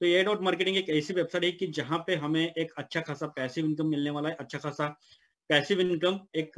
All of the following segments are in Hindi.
तो एआई डॉट मार्केटिंग एक ऐसी वेबसाइट है कि जहाँ पे हमें एक अच्छा खासा पैसिव इनकम मिलने वाला है, अच्छा खासा पैसिव इनकम, एक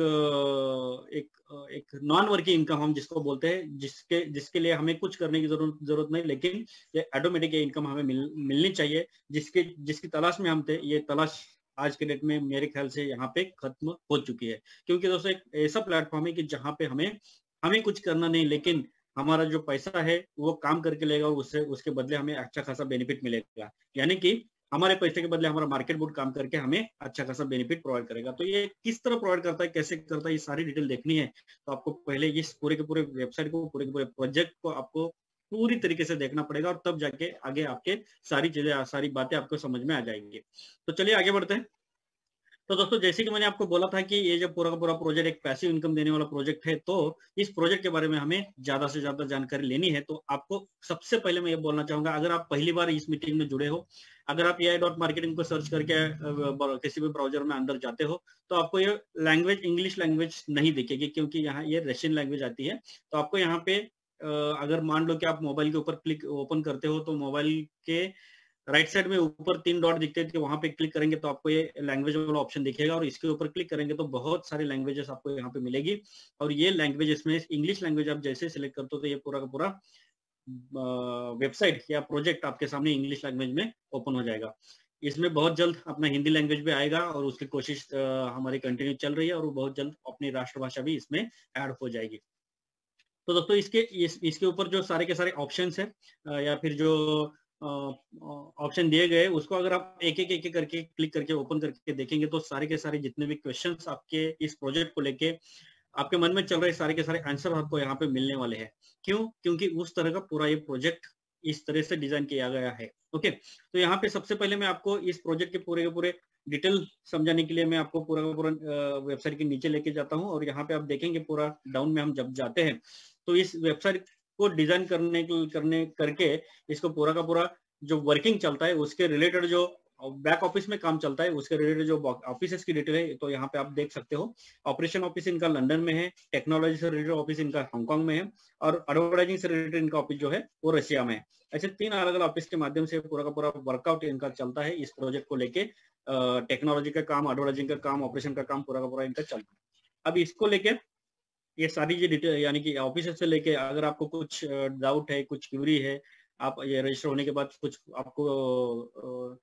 नॉन वर्किंग इनकम हम जिसको बोलते हैं, जिसके जिसके लिए हमें कुछ करने की जरूरत नहीं, लेकिन ये ऑटोमेटिक ये इनकम हमें मिलनी चाहिए, जिसकी तलाश में हम थे। ये तलाश आज के डेट में मेरे ख्याल से यहाँ पे खत्म हो चुकी है, क्योंकि दोस्तों एक ऐसा प्लेटफॉर्म है कि जहाँ पे हमें हमें कुछ करना नहीं, लेकिन हमारा जो पैसा है वो काम करके लेगा, उससे उसके बदले हमें अच्छा खासा बेनिफिट मिलेगा। यानी कि हमारे पैसे के बदले हमारा मार्केट बूट काम करके हमें अच्छा खासा बेनिफिट प्रोवाइड करेगा। तो ये किस तरह प्रोवाइड करता है, कैसे करता है, ये सारी डिटेल देखनी है, तो आपको पहले इस पूरे के पूरे वेबसाइट को, पूरे के पूरे प्रोजेक्ट को आपको पूरी तरीके से देखना पड़ेगा, और तब जाके आगे आपके सारी चीजें, सारी बातें आपको समझ में आ जाएंगी। तो चलिए आगे बढ़ते हैं। तो दोस्तों जैसे कि मैंने आपको बोला था कि ये जो पूरा का पूरा प्रोजेक्ट एक पैसिव इनकम देने वाला प्रोजेक्ट है, तो इस प्रोजेक्ट के बारे में हमें ज्यादा से ज्यादा जानकारी लेनी है। तो आपको सबसे पहले मैं ये बोलना चाहूंगा, अगर आप पहली बार इस मीटिंग में जुड़े हो, अगर आप एआई डॉट मार्केटिंग को सर्च करके किसी भी ब्राउजर में अंदर जाते हो, तो आपको ये लैंग्वेज, इंग्लिश लैंग्वेज नहीं दिखेगी, क्योंकि यहाँ ये रशियन लैंग्वेज आती है। तो आपको यहाँ पे अगर मान लो कि आप मोबाइल के ऊपर क्लिक ओपन करते हो, तो मोबाइल के राइट साइड में ऊपर 3 डॉट दिखते हैं, वहां पे क्लिक करेंगे तो आपको ये लैंग्वेज वाला ऑप्शन दिखेगा, और इसके ऊपर क्लिक करेंगे तो बहुत सारी लैंग्वेजेस आपको यहाँ पे मिलेगी। और ये लैंग्वेज, इसमें इंग्लिश लैंग्वेज आप जैसे सिलेक्ट करते हो, तो ये पूरा का पूरा वेबसाइट या प्रोजेक्ट आपके सामने इंग्लिश लैंग्वेज में ओपन हो जाएगा। इसमें बहुत जल्द अपना हिंदी लैंग्वेज भी आएगा, और उसकी कोशिश हमारी कंटिन्यू चल रही है, और वो बहुत जल्द अपनी राष्ट्रभाषा भी इसमें ऐड हो जाएगी। तो दोस्तों इसके ऊपर जो सारे के सारे ऑप्शंस है, या फिर जो ऑप्शन दिए गए, उसको अगर आप एक एक करके क्लिक करके ओपन करके देखेंगे, तो सारे के सारे जितने भी क्वेश्चंस आपके इस प्रोजेक्ट को लेके आपके मन में चल रहे, सारे के सारे आंसर आपको यहाँ पे मिलने वाले हैं। क्यों? क्योंकि उस तरह का पूरा ये प्रोजेक्ट इस तरह से डिजाइन किया गया है। ओके, तो यहाँ पे सबसे पहले मैं आपको इस प्रोजेक्ट के पूरे डिटेल समझाने के लिए मैं आपको पूरा का पूरा वेबसाइट के नीचे लेके जाता हूँ, और यहाँ पे आप देखेंगे पूरा डाउन में हम जब जाते हैं, तो इस वेबसाइट को डिजाइन करने करके इसको पूरा का पूरा जो वर्किंग चलता है, उसके रिलेटेड जो बैक ऑफिस में काम चलता है, उसके रिलेटेड जो ऑफिस की डिटेल है, तो यहाँ पे आप देख सकते हो। ऑपरेशन ऑफिस इनका लंदन में है, टेक्नोलॉजी से रिलेटेड ऑफिस इनका हांगकांग में है, और एडवर्टाइजिंग से रिलेटेड इनका ऑफिस जो है वो रशिया में है। ऐसे 3 अलग अलग ऑफिस के माध्यम से पूरा का पूरा वर्कआउट इनका चलता है इस प्रोजेक्ट को लेके। टेक्नोलॉजी का काम, एडवर्टाइजिंग का काम, ऑपरेशन का काम पूरा का पूरा इनका चलता है। अब इसको लेके ये सारी जो डिटेल, यानी कि ऑफिस से लेके अगर आपको कुछ डाउट है, कुछ क्यूरी है, आप ये रजिस्टर होने के बाद कुछ आपको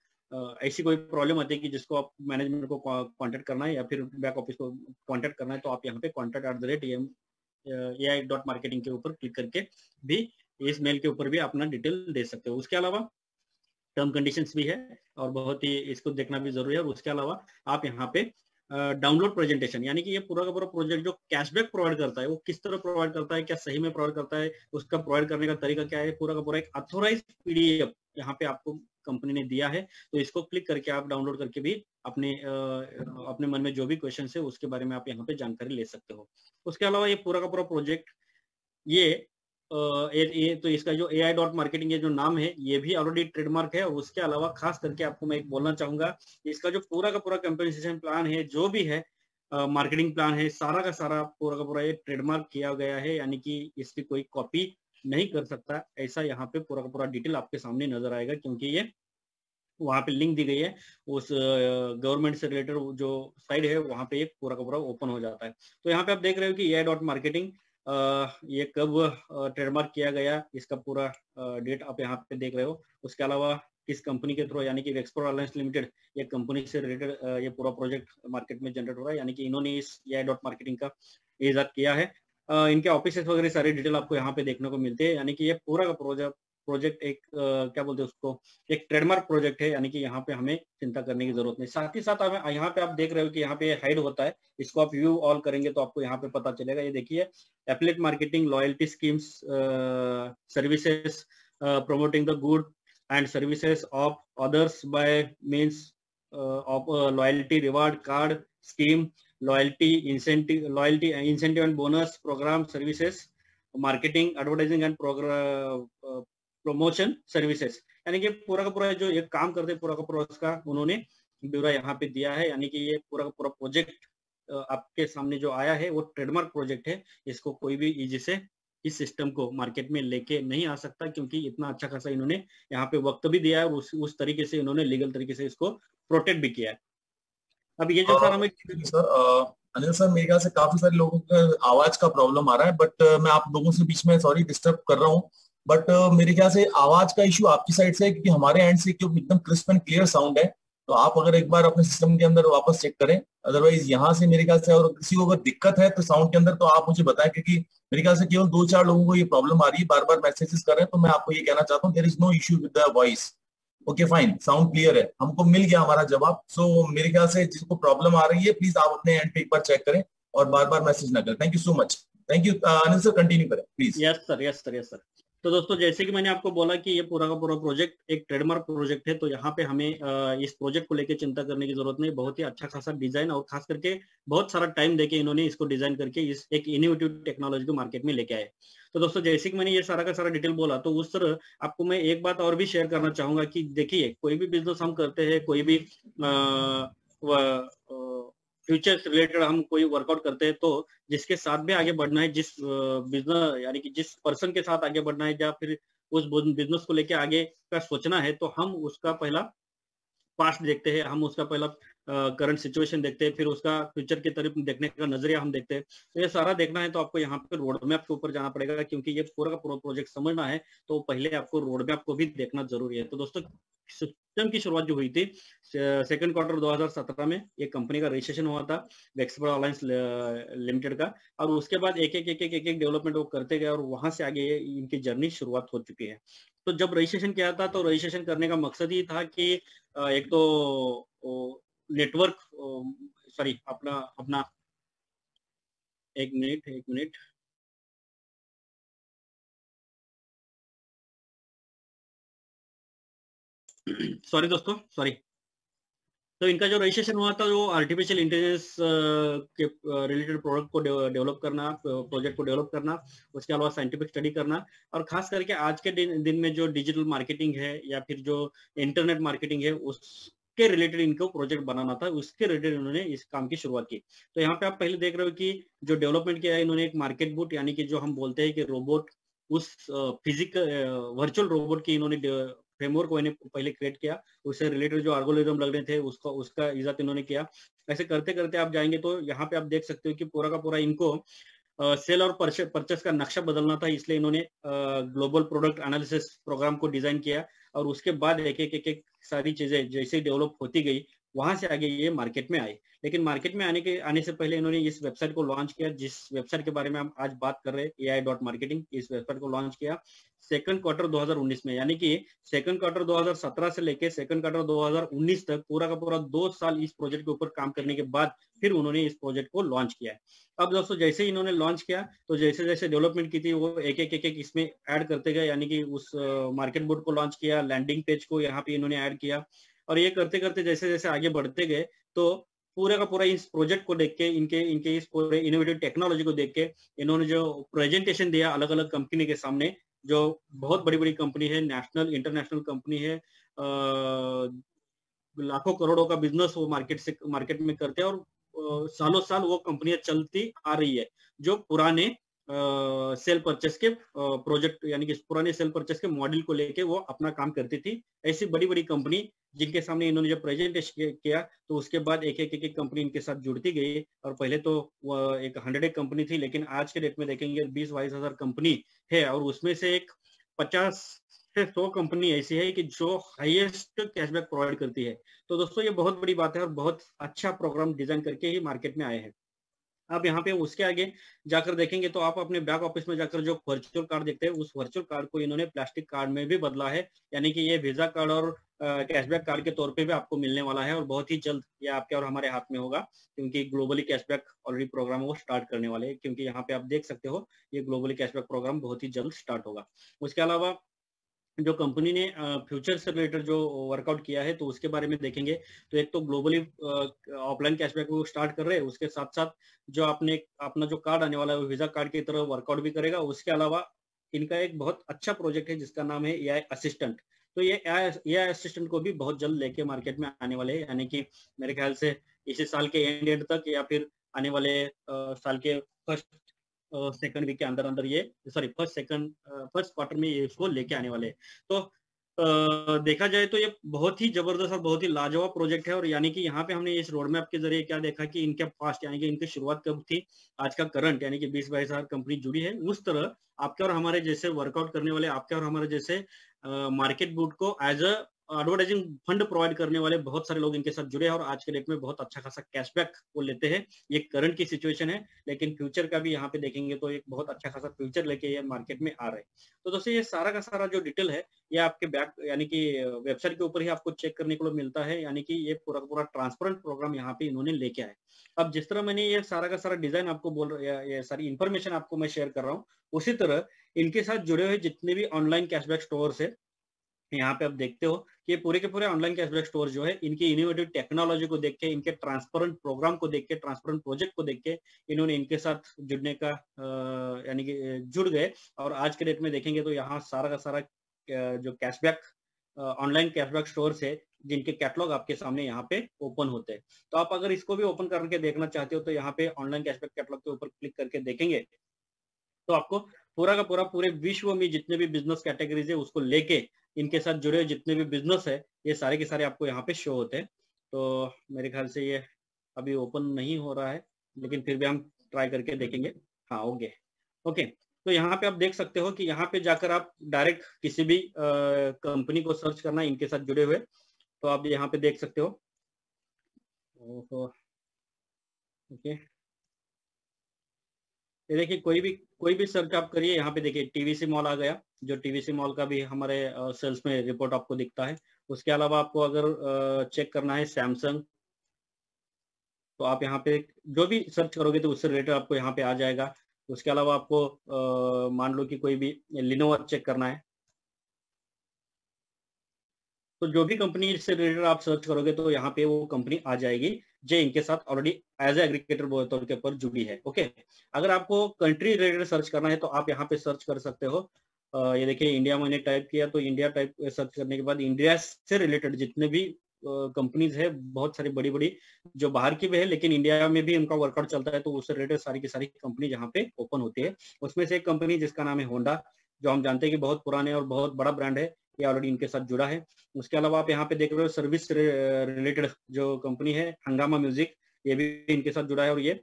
ऐसी कोई प्रॉब्लम आती है कि जिसको आप मैनेजमेंट को कांटेक्ट करना है, या फिर बैक ऑफिस को कांटेक्ट करना है, तो आप यहाँ पे contact@ai.marketing के ऊपर क्लिक करके भी इस मेल के ऊपर भी अपना डिटेल दे सकते हो। उसके अलावा टर्म कंडीशंस भी है, और बहुत ही इसको देखना भी जरूरी है। और उसके अलावा आप यहाँ पे डाउनलोड प्रेजेंटेशन, यानी कि ये पूरा का पूरा प्रोजेक्ट जो कैशबैक प्रोवाइड करता है, वो किस तरह प्रोवाइड करता है, क्या सही में प्रोवाइड करता है, उसका प्रोवाइड करने का तरीका क्या है, पूरा का पूरा एक अथोराइज पीडीएफ यहाँ पे आपको कंपनी ने दिया है। तो इसको क्लिक करके आप डाउनलोड करके भी अपने मन में जो भी क्वेश्चन है उसके बारे में आप यहाँ पे जानकारी ले सकते हो। उसके अलावा ये पूरा का पूरा प्रोजेक्ट ये ये तो इसका जो एआई डॉट मार्केटिंग ये जो नाम है, ये भी ऑलरेडी ट्रेडमार्क है। और उसके अलावा खास करके आपको मैं एक बोलना चाहूंगा, इसका जो पूरा का पूरा कंपनसेशन प्लान है, जो भी है मार्केटिंग प्लान है, सारा का सारा पूरा का पूरा ये ट्रेडमार्क किया गया है, यानी कि इसकी कोई कॉपी नहीं कर सकता। ऐसा यहाँ पे पूरा का पूरा डिटेल आपके सामने नजर आएगा, क्योंकि ये वहां पे लिंक दी गई है, उस गवर्नमेंट से रिलेटेड जो साइड है, वहां पे ये पूरा का पूरा ओपन हो जाता है। तो यहाँ पे आप देख रहे हो कि एआई डॉट मार्केटिंग ये कब ट्रेडमार्क किया गया, इसका पूरा डेट आप यहाँ पे देख रहे हो। उसके अलावा किस कंपनी के थ्रू, यानी कि एक्सप्लोर अलायंस लिमिटेड, ये कंपनी से रिलेटेड ये पूरा प्रोजेक्ट मार्केट में जनरेट हो रहा है, यानी कि इन्होंने इस एआई डॉट मार्केटिंग का इजाद किया है। इनके ऑफिस वगैरह सारी डिटेल आपको यहाँ पे देखने को मिलती है, यानी कि ये पूरा का प्रोजेक्ट एक क्या बोलते हैं उसको, एक ट्रेडमार्क प्रोजेक्ट है, यानी कि यहाँ पे हमें चिंता करने की जरूरत नहीं। साथ ही साथ यहाँ पे आप देख रहे हो कि यहाँ पे हाइड होता है, इसको आप व्यू ऑल करेंगे तो आपको यहाँ पे पता चलेगा। ये देखिए, affiliate marketing, loyalty schemes, services, promoting the good and services of others by means of loyalty reward card scheme, loyalty incentive and bonus program services, marketing, advertising and promotion services, यानी कि पूरा का पूरा जो ये काम करते हैं, पूरा का पूरा उसका उन्होंने ब्यौरा यहाँ पे दिया है। यानी कि ये पूरा का पूरा प्रोजेक्ट आपके सामने जो आया है वो ट्रेडमार्क प्रोजेक्ट है, इसको कोई भी इजी से इस सिस्टम को मार्केट में लेके नहीं आ सकता, क्योंकि इतना अच्छा खासा इन्होंने यहाँ पे वक्त भी दिया है और उस तरीके से इन्होंने लीगल तरीके से इसको प्रोटेक्ट भी किया है। अब ये जो सारा मैं सर अनिल सर, मेरे ख्याल से काफी सारे लोगों का आवाज का प्रॉब्लम आ रहा है, बट मैं आप लोगों से बीच में सॉरी डिस्टर्ब कर रहा हूँ, बट मेरे ख्याल से आवाज का इशू आपकी साइड से है, क्योंकि हमारे एंड से क्यों एकदम क्रिस्प एंड क्लियर साउंड है। तो आप अगर एक बार अपने सिस्टम के अंदर वापस चेक करें, अदरवाइज यहाँ से मेरे ख्याल से और किसी को अगर दिक्कत है तो साउंड के अंदर तो आप मुझे बताएं, क्योंकि मेरे ख्याल से केवल 2-4 लोगों को ये प्रॉब्लम आ रही है, बार बार मैसेजेस कर रहे हैं। तो मैं आपको ये कहना चाहता हूँ, there is no issue with the voice. Okay fine, sound clear है, हमको मिल गया हमारा जवाब। सो मेरे ख्याल से जिसको प्रॉब्लम आ रही है, प्लीज आप अपने एंड पे एक बार चेक करें और बार बार मैसेज ना करें। Thank you so much. Thank you Anil sir, continue करें please. Yes sir, yes sir, yes sir. तो दोस्तों, जैसे कि मैंने आपको बोला कि ये पूरा का पूरा प्रोजेक्ट एक ट्रेडमार्क प्रोजेक्ट है, तो यहाँ पे हमें इस प्रोजेक्ट को लेके चिंता करने की जरूरत नहीं। बहुत ही अच्छा खासा डिजाइन और खास करके बहुत सारा टाइम देके इन्होंने इसको डिजाइन करके इस एक इनोवेटिव टेक्नोलॉजी को मार्केट में लेके आए। तो दोस्तों, जैसे कि मैंने ये सारा का सारा डिटेल बोला, तो उस तरह आपको मैं एक बात और भी शेयर करना चाहूंगा कि देखिए, कोई भी बिजनेस हम करते हैं, कोई भी फ्यूचर से रिलेटेड हम कोई वर्कआउट करते हैं, तो जिसके साथ भी आगे बढ़ना है, जिस बिजनेस यानी कि जिस पर्सन के साथ आगे बढ़ना है, या फिर उस बिजनेस को लेके आगे का सोचना है, तो हम उसका पहला पास्ट देखते हैं, हम उसका पहला करंट सिचुएशन देखते हैं, फिर उसका फ्यूचर की तरफ देखने का नजरिया हम देखते हैं। तो ये सारा देखना है तो आपको यहाँ पे रोड मैप के ऊपर जाना पड़ेगा, क्योंकि ये पूरा का पूरा प्रोजेक्ट समझना है तो पहले आपको रोड मैप को भी देखना जरूरी है। तो दोस्तों, सिस्टम की शुरुआत जो हुई थी सेकंड क्वार्टर 2017 में, ये कंपनी का रजिस्ट्रेशन हुआ था वेक्सबर्ड अलायंस लिमिटेड का, और उसके बाद एक एक डेवलपमेंट वो करते गए और वहां से आगे इनकी जर्नी शुरुआत हो चुकी है। तो जब रजिस्ट्रेशन किया था, तो रजिस्ट्रेशन करने का मकसद ही था कि एक तो नेटवर्क, सॉरी, अपना अपना एक मिनट, एक मिनट, सॉरी दोस्तों, सॉरी। तो इनका जो रजिस्ट्रेशन हुआ था, वो आर्टिफिशियल इंटेलिजेंस के रिलेटेड प्रोडक्ट को डेवलप करना, प्रोजेक्ट को डेवलप करना, उसके अलावा साइंटिफिक स्टडी करना, और खास करके आज के दिन में जो डिजिटल मार्केटिंग है या फिर जो इंटरनेट मार्केटिंग है, उसके रिलेटेड इनको प्रोजेक्ट बनाना था। उसके रिलेटेड इन्होंने इस काम की शुरुआत की। तो यहाँ पे आप पहले देख रहे हो कि जो डेवलपमेंट किया है इन्होंने, एक मार्केट बूट, यानी कि जो हम बोलते हैं कि रोबोट, उस फिजिकल वर्चुअल रोबोट की इन्होंने फ्रेमवर्क को पहले क्रिएट किया। उससे रिलेटेड जो एल्गोरिथम लग रहे थे उसका इजाद इन्होंने किया। ऐसे करते करते आप जाएंगे तो यहाँ पे आप देख सकते हो कि पूरा का पूरा इनको सेल और परचेस का नक्शा बदलना था, इसलिए इन्होंने ग्लोबल प्रोडक्ट एनालिसिस प्रोग्राम को डिजाइन किया। और उसके बाद एक सारी चीजें जैसे डेवलप होती गई, वहां से आगे ये मार्केट में आए। लेकिन मार्केट में आने से पहले इन्होंने इस वेबसाइट को लॉन्च किया, जिस वेबसाइट के बारे में हम आज बात कर रहे हैं, AI.marketing। इस वेबसाइट को लॉन्च किया सेकंड क्वार्टर 2019 में, यानी कि सेकंड क्वार्टर 2017 से लेके सेकंड क्वार्टर 2019 तक पूरा का पूरा 2 साल इस प्रोजेक्ट के ऊपर काम करने के बाद फिर उन्होंने इस प्रोजेक्ट को लॉन्च किया है। अब दोस्तों, जैसे ही इन्होंने लॉन्च किया, तो जैसे जैसे डेवलपमेंट की थी, वो एक इसमें ऐड करते गए, यानी कि उस मार्केट बोर्ड को लॉन्च किया, लैंडिंग पेज को यहाँ पे इन्होंने ऐड किया, और ये करते करते जैसे जैसे आगे बढ़ते गए, तो पूरे का पूरा इस प्रोजेक्ट को देख के, इनके इस पूरे इनोवेटिव टेक्नोलॉजी को देख के, इन्होंने जो प्रेजेंटेशन दिया अलग अलग कंपनी के सामने, जो बहुत बड़ी बड़ी कंपनी है, नेशनल इंटरनेशनल कंपनी है, लाखों करोड़ों का बिजनेस वो मार्केट में करते हैं, और सालों साल वो कंपनियां चलती आ रही है, जो पुराने सेल परचेस के प्रोजेक्ट, यानी कि पुराने सेल परचेस के मॉडल को लेके वो अपना काम करती थी। ऐसी बड़ी बड़ी कंपनी जिनके सामने इन्होंने जब प्रेजेंटेशन किया, तो उसके बाद एक कंपनी इनके साथ जुड़ती गई, और पहले तो एक 100 कंपनी थी, लेकिन आज के डेट में देखेंगे 20-22 हजार कंपनी है, और उसमें से एक 50 से 100 कंपनी ऐसी है कि जो हाईएस्ट कैशबैक प्रोवाइड करती है। तो दोस्तों, ये बहुत बड़ी बात है, और बहुत अच्छा प्रोग्राम डिजाइन करके ही मार्केट में आए हैं। अब यहाँ पे उसके आगे जाकर देखेंगे तो आप अपने बैक ऑफिस में जाकर जो वर्चुअल कार्ड देखते हैं, उस वर्चुअल कार्ड को इन्होंने प्लास्टिक कार्ड में भी बदला है, यानी कि ये वीजा कार्ड और कैशबैक कार्ड के तौर पे भी आपको मिलने वाला है, और बहुत ही जल्द ये आपके और हमारे हाथ में होगा, क्योंकि ग्लोबली कैशबैक ऑलरेडी प्रोग्राम वो स्टार्ट करने वाले हैं। क्योंकि यहाँ पे आप देख सकते हो, ये ग्लोबली कैशबैक प्रोग्राम बहुत ही जल्द स्टार्ट होगा। उसके अलावा जो कंपनी ने फ्यूचर से रिलेटेड जो वर्कआउट किया है, तो उसके बारे में देखेंगे, तो एक तो ग्लोबली ऑफलाइन कैशबैक वो स्टार्ट कर रहे हैं, उसके साथ साथ जो आपने अपना जो कार्ड आने वाला है, वो वीजा कार्ड की तरह वर्कआउट भी करेगा। उसके अलावा इनका एक बहुत अच्छा प्रोजेक्ट है जिसका नाम है AI असिस्टेंट। तो ये AI असिस्टेंट को भी बहुत जल्द लेके मार्केट में आने वाले हैं, यानी कि मेरे ख्याल से इसी साल के एंड तक, या फिर आने वाले साल के फर्स्ट सेकंड वीक के अंदर अंदर ये सॉरी फर्स्ट क्वार्टर में ये इसको लेके आने वाले हैं। तो देखा जाए तो ये बहुत ही जबरदस्त और बहुत ही लाजवाब प्रोजेक्ट है। और यानी कि यहाँ पे हमने इस रोड मैप के जरिए क्या देखा कि इनके पास्ट यानी कि इनकी शुरुआत कब थी, आज का करंट यानी कि 20-22 हजार कंपनी जुड़ी है। उस तरह आपके और हमारे जैसे वर्कआउट करने वाले, आपके और हमारे जैसे मार्केट बूट को as a advertising fund provide करने वाले बहुत सारे लोग इनके साथ जुड़े हैं और आज के डेट में बहुत अच्छा खासा कैशबैक वो लेते हैं। ये करंट की सिचुएशन है, लेकिन फ्यूचर का भी यहाँ पे देखेंगे तो एक बहुत अच्छा खासा फ्यूचर लेके ये मार्केट में आ रहे हैं। तो दोस्तों ये सारा का सारा जो डिटेल है ये आपके बैक यानी कि वेबसाइट के ऊपर ही आपको चेक करने को मिलता है। यानी कि ये पूरा पूरा ट्रांसपेरेंट प्रोग्राम यहाँ पे इन्होंने लेके आए। अब जिस तरह मैंने ये सारा का सारा डिजाइन आपको बोल रहा, ये सारी इन्फॉर्मेशन आपको मैं शेयर कर रहा हूँ, उसी तरह इनके साथ जुड़े हुए जितने भी ऑनलाइन कैशबैक स्टोर्स है, यहाँ पे आप देखते हो कि ये पूरे के पूरे ऑनलाइन कैशबैक स्टोर जो है इनकी इनोवेटिव टेक्नोलॉजी को देख के, इनके ट्रांसपेरेंट प्रोग्राम को देख के, ट्रांसपेरेंट प्रोजेक्ट को देख के इन्होंने इनके साथ जुड़ने का यानी कि जुड़ गए। और आज के डेट में देखेंगे तो यहाँ सारा का सारा जो कैशबैक ऑनलाइन कैशबैक स्टोर्स है जिनके कैटलॉग आपके सामने यहाँ पे ओपन होते हैं। तो आप अगर इसको भी ओपन करके देखना चाहते हो तो यहाँ पे ऑनलाइन कैशबैक कैटलॉग के ऊपर क्लिक करके देखेंगे तो आपको पूरा का पूरा पूरे विश्व में जितने भी बिजनेस कैटेगरीज है उसको लेके इनके साथ जुड़े हुए जितने भी बिजनेस है ये सारे के सारे आपको यहाँ पे शो होते हैं। तो मेरे ख्याल से ये अभी ओपन नहीं हो रहा है, लेकिन फिर भी हम ट्राई करके देखेंगे। हाँ ओके ओके। तो यहाँ पे आप देख सकते हो कि यहाँ पे जाकर आप डायरेक्ट किसी भी कंपनी को सर्च करना इनके साथ जुड़े हुए, तो आप यहाँ पे देख सकते हो। ओके ये देखिए कोई भी सर्च आप करिए, यहाँ पे देखिए टीवीसी मॉल आ गया, जो टीवीसी मॉल का भी हमारे सेल्स में रिपोर्ट आपको दिखता है। उसके अलावा आपको अगर चेक करना है सैमसंग, तो आप यहाँ पे जो भी सर्च करोगे तो उससे रिलेटेड आपको यहाँ पे आ जाएगा। उसके अलावा आपको मान लो कि कोई भी लिनोवा चेक करना है, तो जो भी कंपनी से रिलेटेड आप सर्च करोगे तो यहाँ पे वो कंपनी आ जाएगी जो इनके साथ ऑलरेडी एज एग्रीगेटर तौर के ऊपर जुड़ी है। ओके, अगर आपको कंट्री रिलेटेड सर्च करना है तो आप यहाँ पे सर्च कर सकते हो। ये देखिए इंडिया मैंने टाइप किया तो इंडिया टाइप सर्च करने के बाद इंडिया से रिलेटेड जितने भी कंपनीज है, बहुत सारी बड़ी बड़ी जो बाहर की भी है लेकिन इंडिया में भी उनका वर्कआउट चलता है, तो उससे रिलेटेड सारी की सारी कंपनी जहाँ पे ओपन होती है। उसमें से एक कंपनी जिसका नाम है होंडा, जो हम जानते हैं कि बहुत पुराने और बहुत बड़ा ब्रांड है, ये ऑलरेडी इनके साथ जुड़ा है। उसके अलावा आप यहाँ पे देख रहे हो सर्विस रिलेटेड जो कंपनी है हंगामा म्यूजिक, ये भी इनके साथ जुड़ा है और ये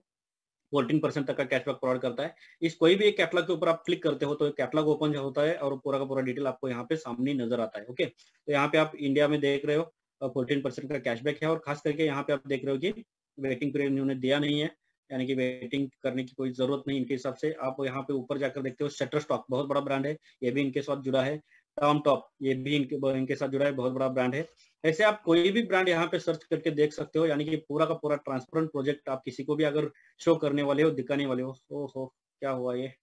14% तक का कैशबैक प्रोवाइड करता है। इस कोई भी एक कैटलॉग के ऊपर आप क्लिक करते हो तो एक कैटलॉग ओपन होता है और पूरा का पूरा डिटेल आपको यहाँ पे सामने नजर आता है। ओके, तो यहाँ पे आप इंडिया में देख रहे हो 14% का कैशबैक है और खास करके यहाँ पे आप देख रहे हो कि वेटिंग पीरियड इन्होंने दिया नहीं है, यानी कि वेटिंग करने की कोई जरूरत नहीं इनके हिसाब से। आप यहाँ पे ऊपर जाकर देखते हो शटरस्टॉक, बहुत बड़ा ब्रांड है, ये भी इनके साथ जुड़ा है। टॉम टॉप, ये भी इनके साथ जुड़ा है, बहुत बड़ा ब्रांड है। ऐसे आप कोई भी ब्रांड यहाँ पे सर्च करके देख सकते हो, यानी कि पूरा का पूरा ट्रांसपेरेंट प्रोजेक्ट आप किसी को भी अगर शो करने वाले हो, दिखाने वाले हो। ओहो क्या हुआ ये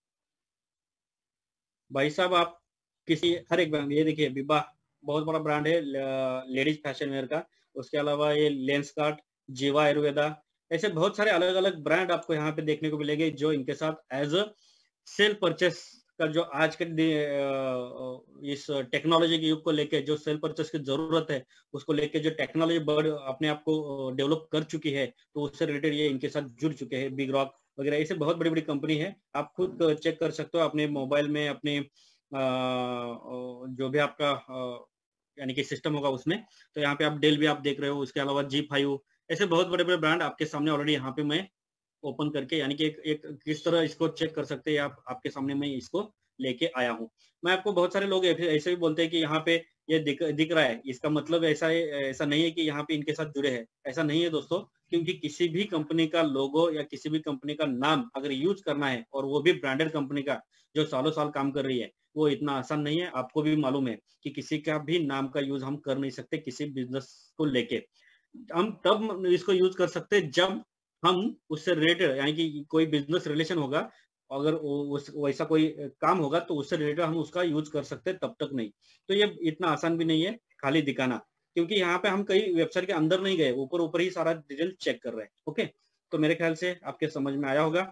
भाई साहब, आप किसी हर एक ब्रांड, ये देखिए विवाह बहुत बड़ा ब्रांड है लेडीज फैशन वेयर का। उसके अलावा ये लेंसकार्ट, जीवा आयुर्वेदा, ऐसे बहुत सारे अलग अलग ब्रांड आपको यहाँ पे देखने को मिलेंगे जो इनके साथ एज अ सेल परचेस का जो आज के इस टेक्नोलॉजी के युग को लेके जो सेल परचेस की जरूरत है उसको लेके जो टेक्नोलॉजी बढ़ अपने आप को डेवलप कर चुकी है, तो उससे रिलेटेड ये इनके साथ जुड़ चुके हैं। बिग रॉक वगैरह ऐसे बहुत बड़ी बड़ी कंपनी है, आप खुद चेक कर सकते हो अपने मोबाइल में, अपने जो भी आपका यानी कि सिस्टम होगा उसमें। तो यहाँ पे आप डेल भी आप देख रहे हो, उसके अलावा G5, ऐसे बहुत बड़े बड़े ब्रांड आपके सामने ऑलरेडी यहाँ पे मैं ओपन करके, यानी कि एक किस तरह इसको चेक कर सकते हैं आप, आपके सामने मैं इसको लेके आया हूँ। मैं आपको बहुत सारे लोग ऐसे भी बोलते हैं कि यहाँ पे ये दिख रहा है, इसका मतलब ऐसा नहीं है कि यहाँ पे इनके साथ जुड़े हैं, ऐसा नहीं है दोस्तों। क्योंकि किसी भी कंपनी का लोगो या किसी भी कंपनी का नाम अगर यूज करना है और वो भी ब्रांडेड कंपनी का जो सालों साल काम कर रही है, वो इतना आसान नहीं है। आपको भी मालूम है कि किसी का भी नाम का यूज हम कर नहीं सकते किसी बिजनेस को लेके। हम तब इसको यूज कर सकते जब हम उससे रिलेटेड यानी कि कोई बिजनेस रिलेशन होगा, अगर वैसा कोई काम होगा तो उससे रिलेटेड हम उसका यूज कर सकते हैं, तब तक नहीं। तो ये इतना आसान भी नहीं है खाली दिखाना, क्योंकि यहाँ पे हम कई वेबसाइट के अंदर नहीं गए, ऊपर ऊपर ही सारा डिटेल चेक कर रहे हैं। ओके, तो मेरे ख्याल से आपके समझ में आया होगा।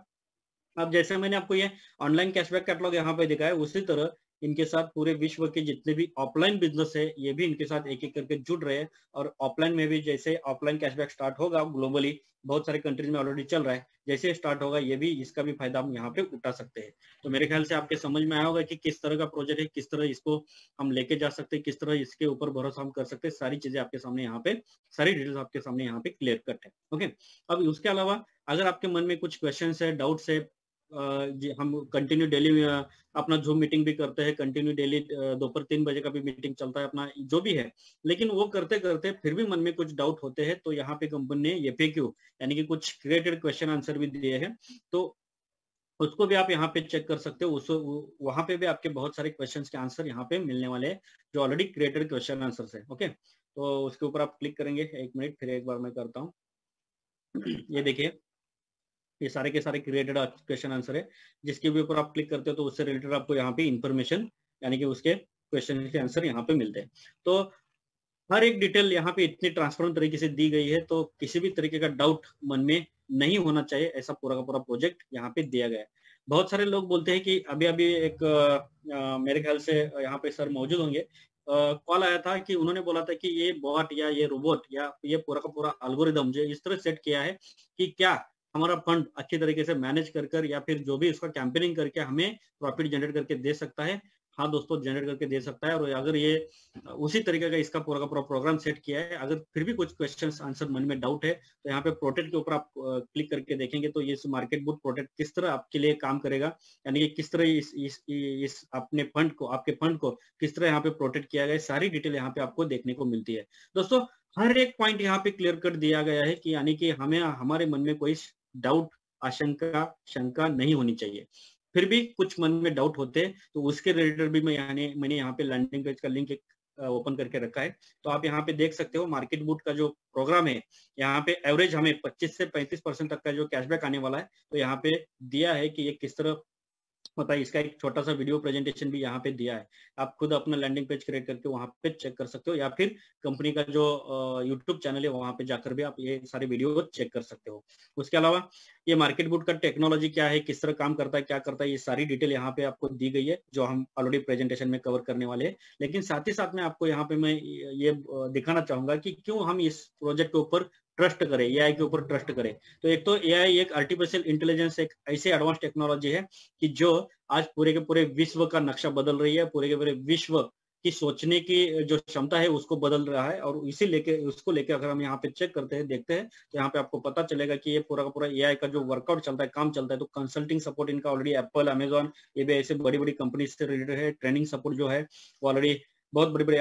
अब जैसे मैंने आपको ये ऑनलाइन कैशबैक कैटलॉग यहाँ पे दिखाया, उसी तरह इनके साथ पूरे विश्व के जितने भी ऑफलाइन बिजनेस है ये भी इनके साथ एक एक करके जुड़ रहे हैं। और ऑफलाइन में भी जैसे ऑफलाइन कैशबैक स्टार्ट होगा ग्लोबली, बहुत सारे कंट्रीज में ऑलरेडी चल रहा है, जैसे स्टार्ट होगा ये भी इसका भी फायदा हम यहाँ पे उठा सकते हैं। तो मेरे ख्याल से आपके समझ में आया होगा कि किस तरह का प्रोजेक्ट है, किस तरह इसको हम लेके जा सकते हैं, किस तरह इसके ऊपर भरोसा हम कर सकते हैं। सारी चीजें आपके सामने यहाँ पे, सारी डिटेल्स आपके सामने यहाँ पे क्लियर कट है। ओके, अब उसके अलावा अगर आपके मन में कुछ क्वेश्चन है, डाउट्स है, हम कंटिन्यू डेली अपना जूम मीटिंग भी करते हैं, कंटिन्यू डेली दोपहर 3 बजे का भी मीटिंग चलता है अपना, जो भी है, लेकिन वो करते करते फिर भी मन में कुछ डाउट होते हैं, तो यहाँ पे कंपनी ने FAQ यानी कि कुछ क्रिएटेड क्वेश्चन आंसर भी दिए हैं, तो उसको भी आप यहाँ पे चेक कर सकते हो। वहां पे भी आपके बहुत सारे क्वेश्चंस के आंसर यहाँ पे मिलने वाले हैं, जो ऑलरेडी क्रिएटेड क्वेश्चन आंसर है। ओके, तो उसके ऊपर आप क्लिक करेंगे, 1 मिनट फिर एक बार मैं करता हूँ। ये देखिए, ये सारे के सारे क्रिएटेड क्वेश्चन आंसर है, जिसके भी ऊपर आप क्लिक करते हो तो उससे रिलेटेड आपको यहाँ पे इंफॉर्मेशन यानी कि उसके क्वेश्चन के आंसर यहाँ पे मिलते हैं। तो हर एक डिटेल यहाँ पे इतनी ट्रांसपेरेंट तरीके से दी गई है, तो किसी भी तरीके का डाउट मन में नहीं होना चाहिए, ऐसा पूरा का पूरा प्रोजेक्ट यहाँ पे दिया गया है। बहुत सारे लोग बोलते हैं कि अभी अभी एक मेरे ख्याल से यहाँ पे सर मौजूद होंगे, कॉल आया था कि उन्होंने बोला था कि ये बॉट या ये रोबोट या ये पूरा का पूरा एल्गोरिदम जो इस तरह सेट किया है कि क्या हमारा फंड अच्छी तरीके से मैनेज कर या फिर जो भी उसका कैंपेनिंग करके हमें प्रॉफिट जनरेट करके दे सकता है। हाँ दोस्तों, जनरेट करके दे सकता है। और अगर ये उसी तरीके का इसका पूरा का पूरा प्रोग्राम सेट किया है, अगर फिर भी कुछ क्वेश्चंस आंसर मन में डाउट है तो यहाँ पे प्रोटेक्ट के ऊपर आप क्लिक करके देखेंगे तो ये मार्केट बूट प्रोटेक्ट किस तरह आपके लिए काम करेगा, यानी कि किस तरह इस अपने फंड को, आपके फंड को किस तरह यहाँ पे प्रोटेक्ट किया गया, सारी डिटेल यहाँ पे आपको देखने को मिलती है। दोस्तों, हर एक पॉइंट यहाँ पे क्लियर कर दिया गया है कि यानी कि हमें हमारे मन में कोई डाउट, आशंका, शंका नहीं होनी चाहिए। फिर भी कुछ मन में डाउट होते हैं तो उसके रिलेटेड भी मैंने यहाँ पे लैंडिंग पेज का लिंक ओपन करके रखा है, तो आप यहाँ पे देख सकते हो मार्केट बूट का जो प्रोग्राम है, यहाँ पे एवरेज हमें 25 से 35% तक का जो कैशबैक आने वाला है, तो यहाँ पे दिया है कि ये किस तरह होता है। इसका एक छोटा सा वीडियो प्रेजेंटेशन भी यहाँ पे दिया है, आप खुद अपना लैंडिंग पेज क्रिएट करके वहाँ पे चेक कर सकते हो, या फिर कंपनी का जो यूट्यूब चैनल है वहाँ पे जाकर भी आप ये सारे वीडियो चेक कर सकते हो। उसके अलावा ये मार्केट बूट का टेक्नोलॉजी क्या है, किस तरह काम करता है, क्या करता है, ये सारी डिटेल यहाँ पे आपको दी गई है, जो हम ऑलरेडी प्रेजेंटेशन में कवर करने वाले हैं। लेकिन साथ ही साथ में आपको यहाँ पे मैं ये दिखाना चाहूंगा कि क्यों हम इस प्रोजेक्ट के ऊपर ट्रस्ट करें, एआई के ऊपर ट्रस्ट करें। तो एक तो एआई एक आर्टिफिशियल इंटेलिजेंस एक ऐसे एडवांस टेक्नोलॉजी है कि जो आज पूरे के पूरे विश्व का नक्शा बदल रही है, पूरे के पूरे विश्व की सोचने की जो क्षमता है उसको बदल रहा है। और उसको लेके अगर हम यहाँ पे चेक करते हैं, देखते हैं, तो यहाँ पे आपको पता चलेगा कि ये पूरा का पूरा एआई का जो वर्कआउट चलता है, काम चलता है, तो कंसल्टिंग सपोर्ट इनका ऑलरेडी एप्पल, अमेजॉन, ये भी ऐसे बड़ी बड़ी कंपनी से रिलेटेड है। ट्रेनिंग सपोर्ट जो है वो ऑलरेडी बहुत बड़े बड़े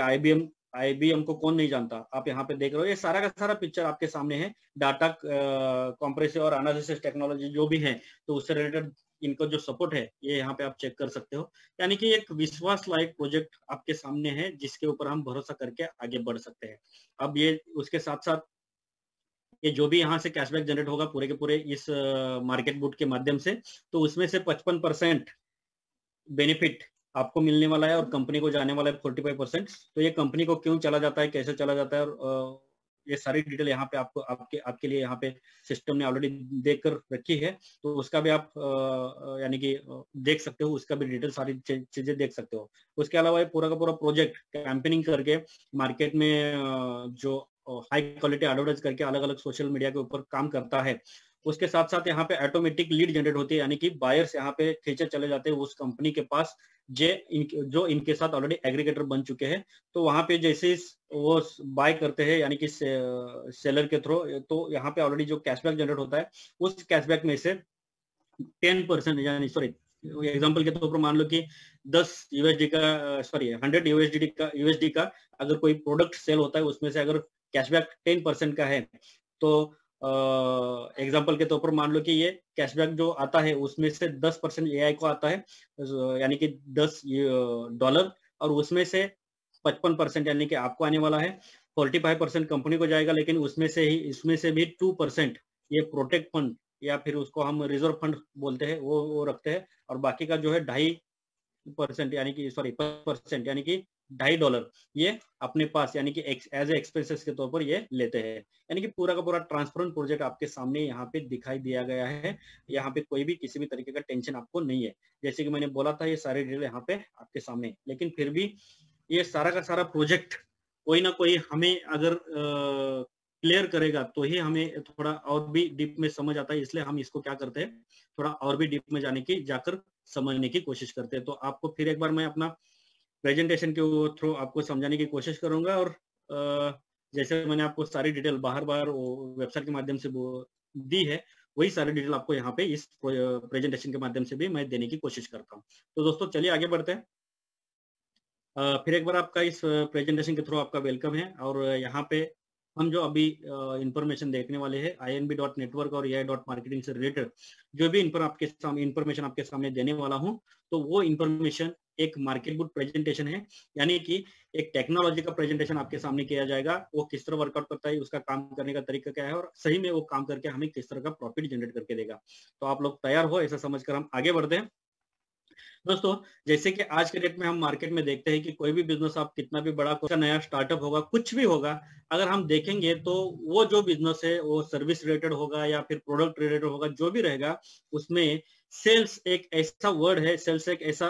आईबीएम को कौन नहीं जानता, आप यहाँ पे देख रहे हो, ये सारा का सारा पिक्चर आपके सामने है। डाटा कॉम्प्रेसिव और एनालिसिस टेक्नोलॉजी जो भी है, तो उससे रिलेटेड इनका जो सपोर्ट है ये यहाँ पे आप चेक कर सकते हो। यानी कि एक विश्वास लायक प्रोजेक्ट आपके सामने है, जिसके ऊपर हम भरोसा करके आगे बढ़ सकते हैं। अब ये उसके साथ साथ ये जो भी यहाँ से कैशबैक जनरेट होगा पूरे के पूरे इस मार्केट बूट के माध्यम से, तो उसमें से 55% बेनिफिट आपको मिलने वाला है और कंपनी को जाने वाला है 45%। तो ये कंपनी को क्यों चला जाता है, कैसे चला जाता है, और ये सारी डिटेल यहाँ पे आपको आपके लिए यहाँ पे सिस्टम ने ऑलरेडी देख कर रखी है, तो उसका भी आप यानी कि देख सकते हो, उसका भी डिटेल सारी चीजें देख सकते हो। उसके अलावा ये पूरा का पूरा प्रोजेक्ट कैंपेनिंग करके मार्केट में जो हाई क्वालिटी एडवर्टाइज करके अलग अलग सोशल मीडिया के ऊपर काम करता है। उसके साथ साथ यहाँ पे ऑटोमेटिक लीड जनरेट होती है, यानी कि बायर्स यहाँ पे खींचे चले जाते हैं उस कंपनी के पास जो इनके साथ ऑलरेडी एग्रीगेटर बन चुके हैं। तो वहां पे जैसे वो बाय करते हैं यानी कि सेलर के थ्रू, तो यहाँ पे ऑलरेडी जो कैशबैक जनरेट होता है उस कैशबैक में से 10% यानी सॉरी एग्जांपल के तौर पर मान लो कि 10 यूएसडी का सॉरी 100 यूएसडी का अगर कोई प्रोडक्ट सेल होता है, उसमें से अगर कैशबैक 10% का है, तो एग्जांपल के तौर पर मान लो कि ये कैशबैक जो आता है उसमें से 10% एआई को आता है, यानी कि $10, और उसमें से 55% यानी कि आपको आने वाला है, 45% कंपनी को जाएगा, लेकिन इसमें से भी 2% ये प्रोटेक्ट फंड या फिर उसको हम रिजर्व फंड बोलते हैं वो रखते हैं, और बाकी का जो है 2.5% यानी कि सॉरी 5% यानी कि $2.5 ये अपने पास यानी कि एज ए एक्सपेंसेस के तौर पर ये लेते हैं। यानी कि पूरा का पूरा ट्रांसपेरेंट प्रोजेक्ट आपके सामने यहाँ पे दिखाई दिया गया है। यहाँ पे कोई भी किसी भी तरीके का टेंशन आपको नहीं है। जैसे कि मैंने बोला था ये सारे डिटेल यहाँ पे आपके सामने, लेकिन फिर भी ये सारा का सारा प्रोजेक्ट कोई ना कोई हमें अगर क्लियर करेगा तो ही हमें थोड़ा और भी डीप में समझ आता है। इसलिए हम इसको क्या करते हैं, थोड़ा और भी डीप में जाकर समझने की कोशिश करते हैं। तो आपको फिर एक बार मैं अपना प्रेजेंटेशन के थ्रू आपको समझाने की कोशिश करूंगा, और जैसे मैंने आपको सारी डिटेल बाहर वेबसाइट के माध्यम से दी है, वही सारी डिटेल आपको यहाँ पे इस प्रेजेंटेशन के माध्यम से भी मैं देने की कोशिश करता हूँ। तो दोस्तों चलिए आगे बढ़ते हैं। फिर एक बार आपका इस प्रेजेंटेशन के थ्रू आपका वेलकम है। और यहाँ पे हम जो अभी इंफॉर्मेशन देखने वाले हैं INB.network और AI.marketing से रिलेटेड जो भी इंफॉर्मेशन आपके सामने देने वाला हूँ, तो वो इंफॉर्मेशन एक मार्केट बुक प्रेजेंटेशन है, यानी कि एक टेक्नोलॉजी का प्रेजेंटेशन आपके सामने किया जाएगा। वो किस तरह वर्कआउट करता है, उसका काम करने का तरीका क्या है, और सही में वो काम करके हमें किस तरह का प्रॉफिट जनरेट करके देगा। तो आप लोग तैयार हो, ऐसा समझकर हम आगे बढ़ते हैं। दोस्तों जैसे कि आज के डेट में हम मार्केट में देखते हैं कि कोई भी बिजनेस आप कितना भी बड़ा कोई नया स्टार्टअप होगा, कुछ भी होगा, अगर हम देखेंगे तो वो जो बिजनेस है वो सर्विस रिलेटेड होगा या फिर प्रोडक्ट रिलेटेड होगा, जो भी रहेगा उसमें सेल्स एक ऐसा वर्ड है, सेल्स एक ऐसा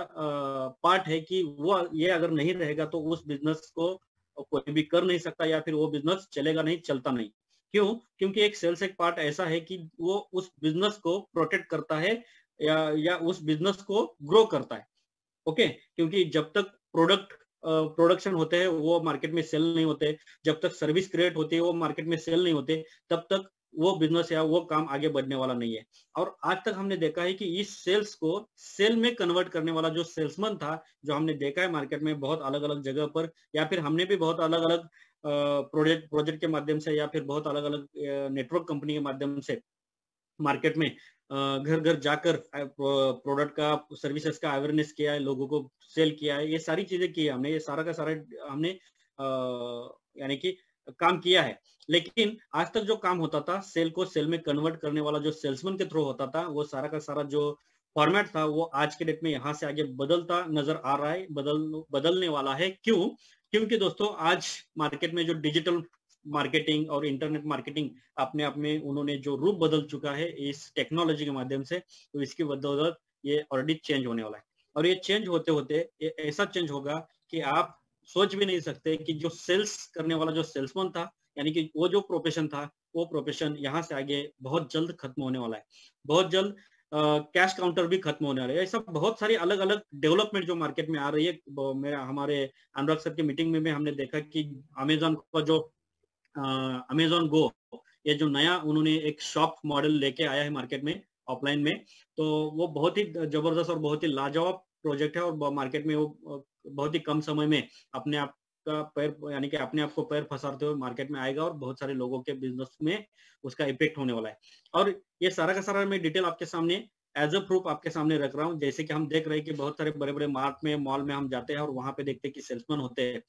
पार्ट है कि वो ये अगर नहीं रहेगा तो उस बिजनेस को कोई भी कर नहीं सकता, या फिर वो बिजनेस चलेगा नहीं, चलता नहीं। क्यों? क्योंकि एक सेल्स एक पार्ट ऐसा है कि वो उस बिजनेस को प्रोटेक्ट करता है या उस बिजनेस को ग्रो करता है। ओके, क्योंकि जब तक प्रोडक्शन होते हैं वो मार्केट में सेल नहीं होते, जब तक सर्विस क्रिएट होती है वो मार्केट में सेल नहीं होते, तब तक वो बिजनेस या वो काम आगे बढ़ने वाला नहीं है। और आज तक हमने देखा है कि इस सेल्स को सेल में कन्वर्ट करने वाला जो सेल्समैन था, जो हमने देखा है मार्केट में बहुत अलग अलग जगह पर, या फिर हमने भी बहुत अलग अलग प्रोजेक्ट के माध्यम से या फिर बहुत अलग अलग नेटवर्क कंपनी के माध्यम से मार्केट में घर घर जाकर प्रोडक्ट का सर्विसेज का अवेयरनेस किया है, लोगों को सेल किया है, ये सारी चीजें की है हमने, ये सारा का सारा हमने यानी कि काम किया है। लेकिन आज तक जो काम होता था सेल को सेल में कन्वर्ट करने वाला जो सेल्समैन के थ्रू होता था, वो सारा का सारा जो फॉर्मेट था वो आज के डेट में यहाँ से आगे बदलता नजर आ रहा है, बदलने वाला है। क्यों? क्योंकि दोस्तों आज मार्केट में जो डिजिटल मार्केटिंग और इंटरनेट मार्केटिंग अपने आप में उन्होंने जो रूप बदल चुका है इस टेक्नोलॉजी के माध्यम से, तो इसकी बदौलत ये ऑलरेडी चेंज होने वाला है। और ये चेंज होते होते ये ऐसा चेंज होगा कि आप सोच भी नहीं सकते कि जो सेल्स करने वाला जो सेल्समैन था, यानी कि वो जो प्रोफेशन था, वो प्रोफेशन यहाँ से आगे बहुत जल्द खत्म होने वाला है। बहुत जल्द कैश काउंटर भी खत्म होने वाला है। ऐसा बहुत सारी अलग अलग डेवलपमेंट जो मार्केट में आ रही है। मेरा हमारे अनुराग सर की मीटिंग में भी हमने देखा कि अमेजोन का जो अमेजोन गो, ये जो नया उन्होंने एक शॉप मॉडल लेके आया है मार्केट में ऑफलाइन में, तो वो बहुत ही जबरदस्त और बहुत ही लाजवाब प्रोजेक्ट है। और मार्केट में वो बहुत ही कम समय में अपने आप का पैर यानी कि अपने आप को पैर फंसाते हुए मार्केट में आएगा और बहुत सारे लोगों के बिजनेस में उसका इफेक्ट होने वाला है। और ये सारा का सारा मैं डिटेल आपके सामने एज अ प्रूफ आपके सामने रख रहा हूँ। जैसे कि हम देख रहे हैं कि बहुत सारे बड़े बड़े मार्ट में, मॉल में हम जाते हैं और वहां पे देखते हैं कि सेल्समैन होते हैं,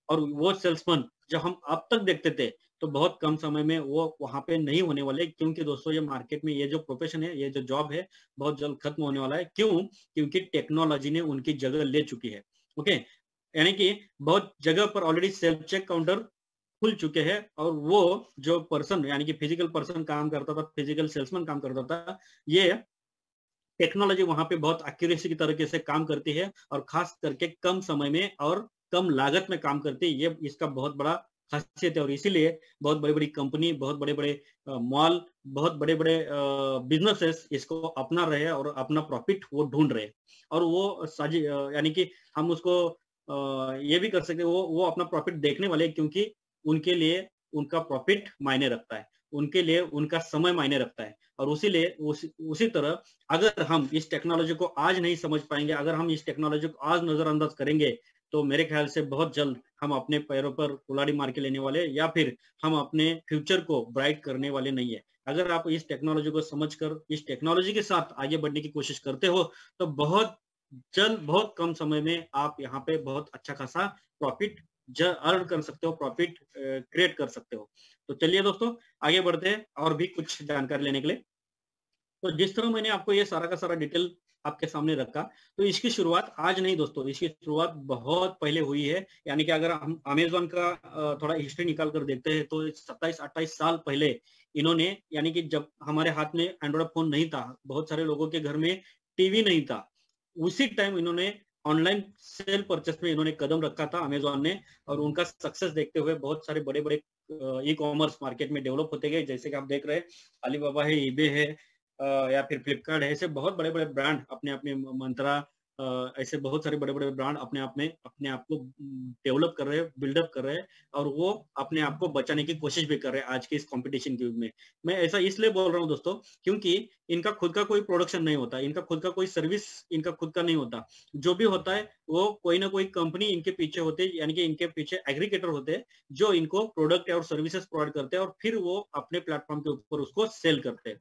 और वो सेल्समैन जो हम अब तक देखते थे तो बहुत कम समय में वो वहां पे नहीं होने वाले। क्योंकि दोस्तों ये मार्केट में ये जो प्रोफेशन है, ये जो जॉब है, बहुत जल्द खत्म होने वाला है। क्यों? क्योंकि टेक्नोलॉजी ने उनकी जगह ले चुकी है। ओके, यानी कि बहुत जगह पर ऑलरेडी सेल्फ चेक काउंटर खुल चुके हैं, और वो जो पर्सन यानी कि फिजिकल पर्सन काम करता था, फिजिकल सेल्समैन काम करता था, ये टेक्नोलॉजी वहां पे बहुत एक्यूरेसी की तरीके से काम करती है, और खास करके कम समय में और कम लागत में काम करती है। ये इसका बहुत बड़ा खासियत है। और इसीलिए बहुत बड़ी बड़ी कंपनी, बहुत बड़े बड़े मॉल, बहुत बड़े बड़े बिजनेसेस इसको अपना रहे और अपना प्रॉफिट वो ढूंढ रहे। और वो साजी यानी कि हम उसको ये भी कर सकते हैं, वो अपना प्रॉफिट देखने वाले, क्योंकि उनके लिए उनका प्रॉफिट मायने रखता है, उनके लिए उनका समय मायने रखता है। और उसी तरह अगर हम इस टेक्नोलॉजी को आज नहीं समझ पाएंगे, अगर हम इस टेक्नोलॉजी को आज नजरअंदाज करेंगे, तो मेरे ख्याल से बहुत जल्द हम अपने पैरों पर कुल्हाड़ी मार के लेने वाले, या फिर हम अपने फ्यूचर को ब्राइट करने वाले नहीं है। अगर आप इस टेक्नोलॉजी को समझकर इस टेक्नोलॉजी के साथ आगे बढ़ने की कोशिश करते हो, तो बहुत जल्द, बहुत कम समय में आप यहाँ पे बहुत अच्छा खासा प्रॉफिट अर्न कर सकते हो, प्रॉफिट क्रिएट कर सकते हो। तो चलिए दोस्तों आगे बढ़ते हैं और भी कुछ जानकारी लेने के लिए। तो जिस तरह मैंने आपको ये सारा का सारा डिटेल आपके सामने रखा। तो इसकी शुरुआत आज नहीं दोस्तों, इसकी शुरुआत बहुत पहले हुई है। यानी कि अगर हम अमेजोन का थोड़ा हिस्ट्री निकाल कर देखते हैं तो 27-28 साल पहले इन्होंने, यानी कि जब हमारे हाथ में एंड्रॉइड फोन नहीं था, बहुत सारे लोगों के घर में टीवी नहीं था, उसी टाइम इन्होंने ऑनलाइन सेल परचेस में इन्होंने कदम रखा था अमेजोन ने। और उनका सक्सेस देखते हुए बहुत सारे बड़े बड़े ई कॉमर्स मार्केट में डेवलप होते गए। जैसे कि आप देख रहे हैं अलीबाबा है, ईबे है, या फिर फ्लिपकार्ट है, ऐसे बहुत बड़े बड़े ब्रांड अपने अपने, मंत्रा, ऐसे बहुत सारे बड़े बड़े ब्रांड अपने आप में अपने आप को डेवलप कर रहे हैं, बिल्डअप कर रहे हैं, और वो अपने आप को बचाने की कोशिश भी कर रहे हैं आज के इस कंपटीशन के युग में। मैं ऐसा इसलिए बोल रहा हूँ दोस्तों क्योंकि इनका खुद का कोई प्रोडक्शन नहीं होता, इनका खुद का कोई सर्विस इनका खुद का नहीं होता। जो भी होता है वो कोई ना कोई कंपनी इनके पीछे होते है, यानी कि इनके पीछे एग्रीगेटर होते हैं जो इनको प्रोडक्ट और सर्विसेज प्रोवाइड करते हैं और फिर वो अपने प्लेटफॉर्म के ऊपर उसको सेल करते हैं।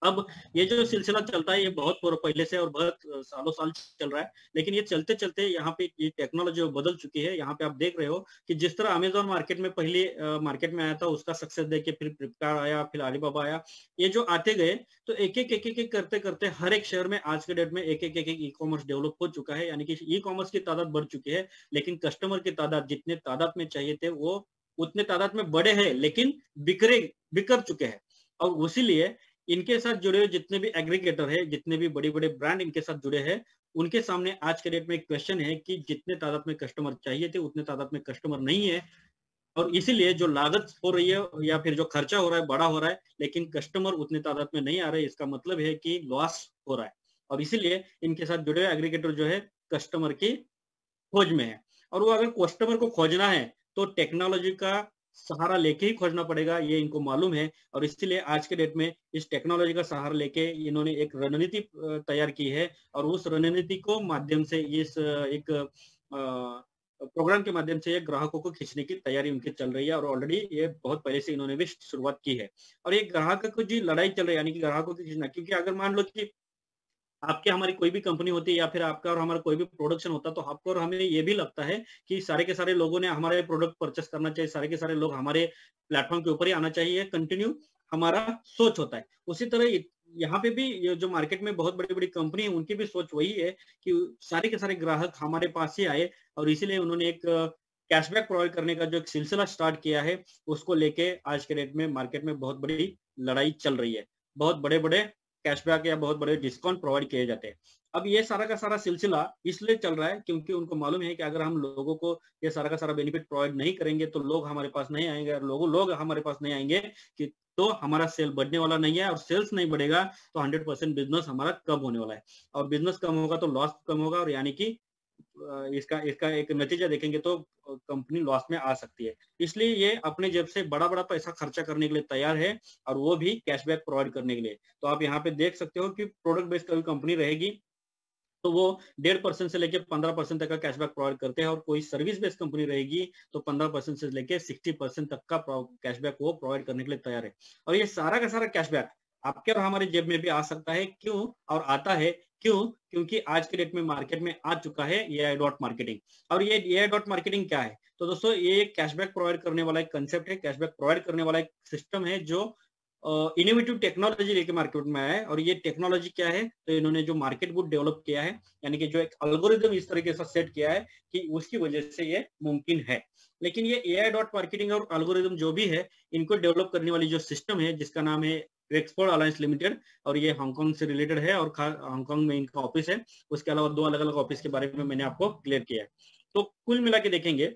अब ये जो सिलसिला चलता है ये बहुत पहले से और बहुत सालों साल चल रहा है, लेकिन ये चलते चलते यहाँ पे ये टेक्नोलॉजी बदल चुकी है। यहाँ पे आप देख रहे हो कि जिस तरह अमेजोन मार्केट में पहले मार्केट में आया था, उसका सक्सेस देख के फिर फ्लिपकार्ट आया, फिर अलीबाबा आया, ये जो आते गए तो एक एक करते करते हर एक शहर में आज के डेट में एक एक ई कॉमर्स डेवलप हो चुका है। यानी कि ई कॉमर्स की तादाद बढ़ चुकी है, लेकिन कस्टमर की तादाद जितने तादाद में चाहिए थे वो उतने तादाद में बड़े हैं, लेकिन बिकर चुके हैं। और इसीलिए इनके साथ जुड़े हुए जितने भी एग्रीगेटर है, जितने भी बड़े बड़े ब्रांड इनके साथ जुड़े हैं, उनके सामने आज के डेट में एक क्वेश्चन है कि जितने तादाद में कस्टमर चाहिए थे उतने तादाद में कस्टमर नहीं है। और इसीलिए जो लागत हो रही है या फिर जो खर्चा हो रहा है बड़ा हो रहा है, लेकिन कस्टमर उतने तादाद में नहीं आ रहे। इसका मतलब है कि लॉस हो रहा है। और इसीलिए इनके साथ जुड़े हुए एग्रीगेटर जो है कस्टमर की खोज में है। और वो अगर कस्टमर को खोजना है तो टेक्नोलॉजी का सहारा लेके ही खोजना पड़ेगा, ये इनको मालूम है। और इसलिए आज के डेट में इस टेक्नोलॉजी का सहारा लेके इन्होंने एक रणनीति तैयार की है, और उस रणनीति को माध्यम से इस एक प्रोग्राम के माध्यम से ये ग्राहकों को खींचने की तैयारी उनकी चल रही है। और ऑलरेडी ये बहुत पहले से इन्होंने भी शुरुआत की है। और ये ग्राहक की जो लड़ाई चल रही है, यानी कि ग्राहकों को खींचना, क्योंकि अगर मान लो कि आपके हमारी कोई भी कंपनी होती है या फिर आपका और हमारा कोई भी प्रोडक्शन होता है, तो आपको और हमें ये भी लगता है कि सारे के सारे लोगों ने हमारे प्रोडक्ट परचेस करना चाहिए, सारे के सारे लोग हमारे प्लेटफॉर्म के ऊपर ही आना चाहिए, कंटिन्यू हमारा सोच होता है। उसी तरह यहाँ पे भी ये जो मार्केट में बहुत बड़ी बड़ी कंपनी है उनकी भी सोच वही है कि सारे के सारे ग्राहक हमारे पास ही आए। और इसीलिए उन्होंने एक कैशबैक प्रोवाइड करने का जो एक सिलसिला स्टार्ट किया है, उसको लेके आज के डेट में मार्केट में बहुत बड़ी लड़ाई चल रही है। बहुत बड़े बड़े कैशबैक या बहुत बड़े डिस्काउंट प्रोवाइड किए जाते हैं। अब ये सारा का सारा सिलसिला इसलिए चल रहा है क्योंकि उनको मालूम है कि अगर हम लोगों को ये सारा का सारा बेनिफिट प्रोवाइड नहीं करेंगे तो लोग हमारे पास नहीं आएंगे, और लोग हमारे पास नहीं आएंगे कि तो हमारा सेल बढ़ने वाला नहीं है। और सेल्स नहीं बढ़ेगा तो 100% बिजनेस हमारा कम होने वाला है, और बिजनेस कम होगा तो लॉस कम होगा, और यानी कि इसका इसका एक नतीजा देखेंगे तो कंपनी लॉस में आ सकती है। इसलिए ये अपने जेब से बड़ा बड़ा पैसा खर्चा करने के लिए तैयार है, और वो भी कैशबैक प्रोवाइड करने के लिए। तो आप यहाँ पे देख सकते हो कि प्रोडक्ट बेस्ड कोई कंपनी रहेगी तो वो 1.5% से लेके 15% तक का कैशबैक प्रोवाइड करते हैं, और कोई सर्विस बेस्ड कंपनी रहेगी तो 15% से लेके 60% तक का कैशबैक वो प्रोवाइड करने के लिए तैयार है। और ये सारा का सारा कैशबैक आपके और हमारे जेब में भी आ सकता है। क्यों और आता है? क्यों? क्योंकि आज के डेट में मार्केट में आ चुका है एआई डॉट मार्केटिंग। और ये एआई डॉट मार्केटिंग क्या है? तो दोस्तों ये कैशबैक प्रोवाइड करने वाला एक कंसेप्ट है, कैशबैक प्रोवाइड करने वाला एक सिस्टम है जो इनोवेटिव टेक्नोलॉजी लेके मार्केट में आया है। और ये टेक्नोलॉजी क्या है? तो इन्होंने जो मार्केट बुक डेवलप किया है, यानी कि जो एक एल्गोरिदम इस तरीके से सेट किया है कि उसकी वजह से ये मुमकिन है। लेकिन ये एआई डॉट मार्केटिंग और एल्गोरिदम जो भी है, इनको डेवलप करने वाली जो सिस्टम है जिसका नाम है एक्सपोर्ट अलायंस लिमिटेड, और ये हांगकांग से रिलेटेड है, और हांगकांग में इनका ऑफिस है। उसके अलावा 2 अलग अलग ऑफिस के बारे में मैंने आपको क्लियर किया है। तो कुल मिला के देखेंगे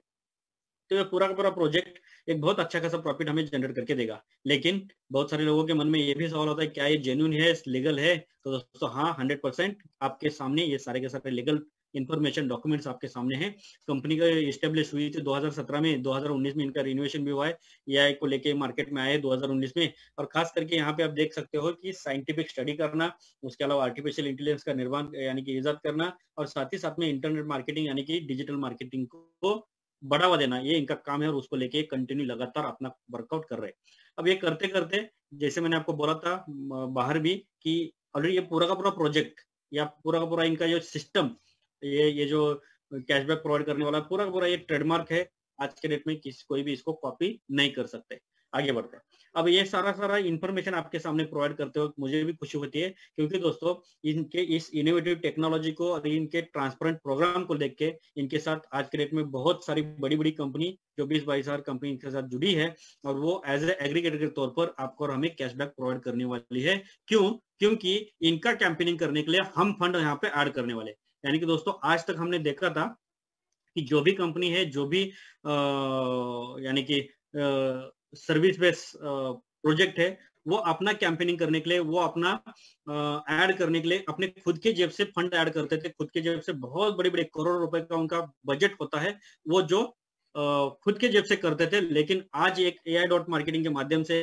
तो ये पूरा का पूरा प्रोजेक्ट एक बहुत अच्छा खासा प्रॉफिट हमें जनरेट करके देगा। लेकिन बहुत सारे लोगों के मन में ये भी सवाल होता है क्या ये जेन्युइन है, लीगल है? तो दोस्तों हाँ, 100% आपके सामने ये सारे के सारे लीगल इन्फॉर्मेशन डॉक्यूमेंट्स आपके सामने हैं। कंपनी का इस्टेब्लिश हुई थी 2017 में, 2019 में इनका रिन्यूएशन भी हुआ है, एआई को लेके मार्केट में आए 2019 में। और खास करके यहाँ पे आप देख सकते हो कि साइंटिफिक स्टडी करना, उसके अलावा आर्टिफिशियल इंटेलिजेंस का निर्माण यानी कि इजाद करना, और साथ ही साथ में इंटरनेट मार्केटिंग यानी कि डिजिटल मार्केटिंग को बढ़ावा देना, ये इनका काम है। और उसको लेके कंटिन्यू लगातार अपना वर्कआउट कर रहे हैं। अब ये करते करते जैसे मैंने आपको बोला था बाहर भी कि ऑलरेडी ये पूरा का पूरा प्रोजेक्ट या पूरा का पूरा इनका जो सिस्टम, ये जो कैशबैक प्रोवाइड करने वाला पूरा का पूरा ये ट्रेडमार्क है। आज के डेट में कोई भी इसको कॉपी नहीं कर सकते। आगे बढ़ते हैं। अब ये सारा इंफॉर्मेशन आपके सामने प्रोवाइड करते हो मुझे भी खुशी होती है, क्योंकि दोस्तों इनके इस इनोवेटिव टेक्नोलॉजी को और इनके ट्रांसपेरेंट प्रोग्राम को देख के इनके साथ आज के डेट में बहुत सारी बड़ी बड़ी कंपनी जो 20-22 हजार कंपनी इनके साथ जुड़ी है, और वो एज ए एग्रीगेटर के तौर पर आपको और हमें कैशबैक प्रोवाइड करने वाली है। क्यों? क्योंकि इनका कैंपेनिंग करने के लिए हम फंड यहाँ पे ऐड करने वाले। यानी कि दोस्तों आज तक हमने देखा था कि जो भी कंपनी है, जो भी यानी कि सर्विस बेस्ड प्रोजेक्ट है, वो अपना कैंपेनिंग करने के लिए, वो अपना ऐड करने के लिए अपने खुद के जेब से फंड ऐड करते थे। खुद के जेब से बहुत बड़े बड़े करोड़ रुपए का उनका बजट होता है, वो जो खुद के जेब से करते थे। लेकिन आज एक AI डॉट मार्केटिंग के माध्यम से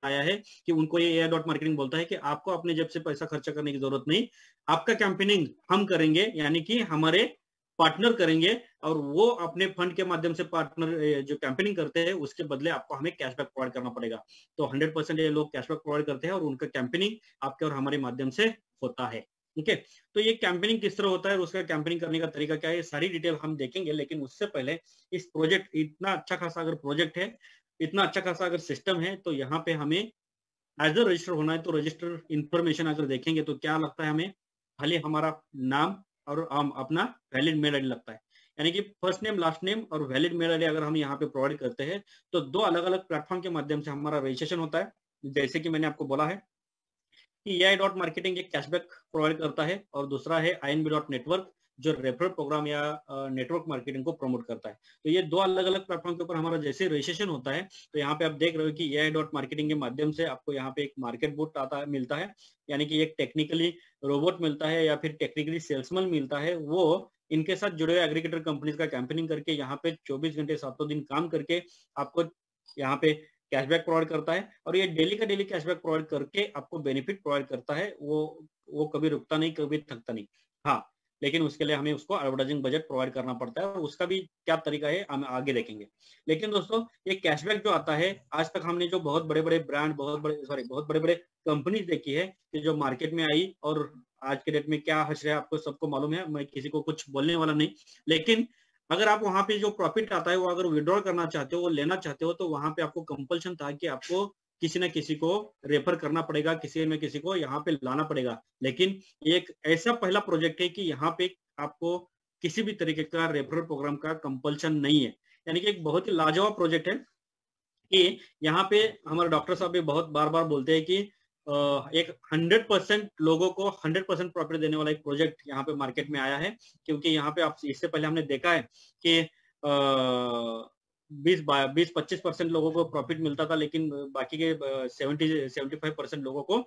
आया है कि उनको ये AI डॉट मार्केटिंग बोलता है कि आपको अपने जेब से पैसा खर्चा करने की जरूरत नहीं, आपका कैंपेनिंग हम करेंगे, यानी कि हमारे पार्टनर करेंगे, और वो अपने फंड के माध्यम से पार्टनर जो कैंपेनिंग करते हैं उसके बदले आपको हमें कैशबैक प्रोवाइड करना पड़ेगा। तो 100% ये लोग कैशबैक प्रोवाइड करते हैं और उनका कैंपेनिंग आपके और हमारे माध्यम से होता है। ठीक है, तो ये कैंपेनिंग किस तरह होता है और उसका कैंपेनिंग करने का तरीका क्या है, सारी डिटेल हम देखेंगे। लेकिन उससे पहले इस प्रोजेक्ट, इतना अच्छा खासा अगर प्रोजेक्ट है, इतना अच्छा खासा अगर सिस्टम है, तो यहाँ पे हमें एज अ रजिस्टर होना है। तो रजिस्टर इंफॉर्मेशन अगर देखेंगे तो क्या लगता है हमें, खाली हमारा नाम और हम अपना वैलिड मेल आईडी लगता है। यानी कि फर्स्ट नेम, लास्ट नेम और वैलिड मेल आईडी अगर हम यहाँ पे प्रोवाइड करते हैं तो दो अलग अलग प्लेटफॉर्म के माध्यम से हमारा रजिस्ट्रेशन होता है। जैसे कि मैंने आपको बोला है कि AI डॉट मार्केटिंग एक कैशबैक प्रोवाइड करता है, और दूसरा है INB डॉट नेटवर्क जो रेफरल प्रोग्राम या नेटवर्क मार्केटिंग को प्रमोट करता है। तो ये दो अलग अलग प्लेटफॉर्म के ऊपर हमारा जैसे रजिस्ट्रेशन होता है, तो यहाँ पे आप देख रहे हो कि AI डॉट मार्केटिंग के माध्यम से आपको यहाँ पे एक मार्केट बूट आता है, मिलता है, यानी कि एक टेक्निकली रोबोट मिलता है या फिर टेक्निकली सेल्समैन मिलता है। वो इनके साथ जुड़े हुए एग्रीगेटर कंपनीज का कैंपेनिंग करके यहाँ पे 24 घंटे 7 दिन काम करके आपको यहाँ पे कैशबैक प्रोवाइड करता है, और ये डेली का डेली कैशबैक प्रोवाइड करके आपको बेनिफिट प्रोवाइड करता है। वो कभी रुकता नहीं, कभी थकता नहीं। हाँ, लेकिन उसके लिए हमें उसको एडवर्टाइजिंग बजट प्रोवाइड करना पड़ता है, और उसका भी क्या तरीका है हम आगे देखेंगे। लेकिन दोस्तों ये कैशबैक जो आता है, आज तक हमने जो बहुत बड़े बड़े ब्रांड, बहुत बड़े बड़े कंपनीज देखी है कि जो मार्केट में आई, और आज के डेट में क्या हश्र है आपको सबको मालूम है, मैं किसी को कुछ बोलने वाला नहीं। लेकिन अगर आप वहां पे जो प्रॉफिट आता है वो अगर विड्रॉ करना चाहते हो, वो लेना चाहते हो, तो वहां पे आपको कंपल्शन था कि आपको किसी न किसी को रेफर करना पड़ेगा, किसी न किसी को यहाँ पे लाना पड़ेगा। लेकिन एक ऐसा पहला प्रोजेक्ट है कि यहाँ पे आपको किसी भी तरीके का रेफरल प्रोग्राम का कंपल्शन नहीं है। यानी कि एक बहुत ही लाजवाब प्रोजेक्ट है कि यहाँ पे हमारे डॉक्टर साहब भी बहुत बार बार बोलते हैं कि एक 100% लोगों को 100% प्रॉफिट देने वाला एक प्रोजेक्ट यहाँ पे मार्केट में आया है। क्योंकि यहाँ पे आप इससे पहले हमने देखा है कि 20-25% लोगों को प्रॉफिट मिलता था, लेकिन बाकी के 70-75% लोगों को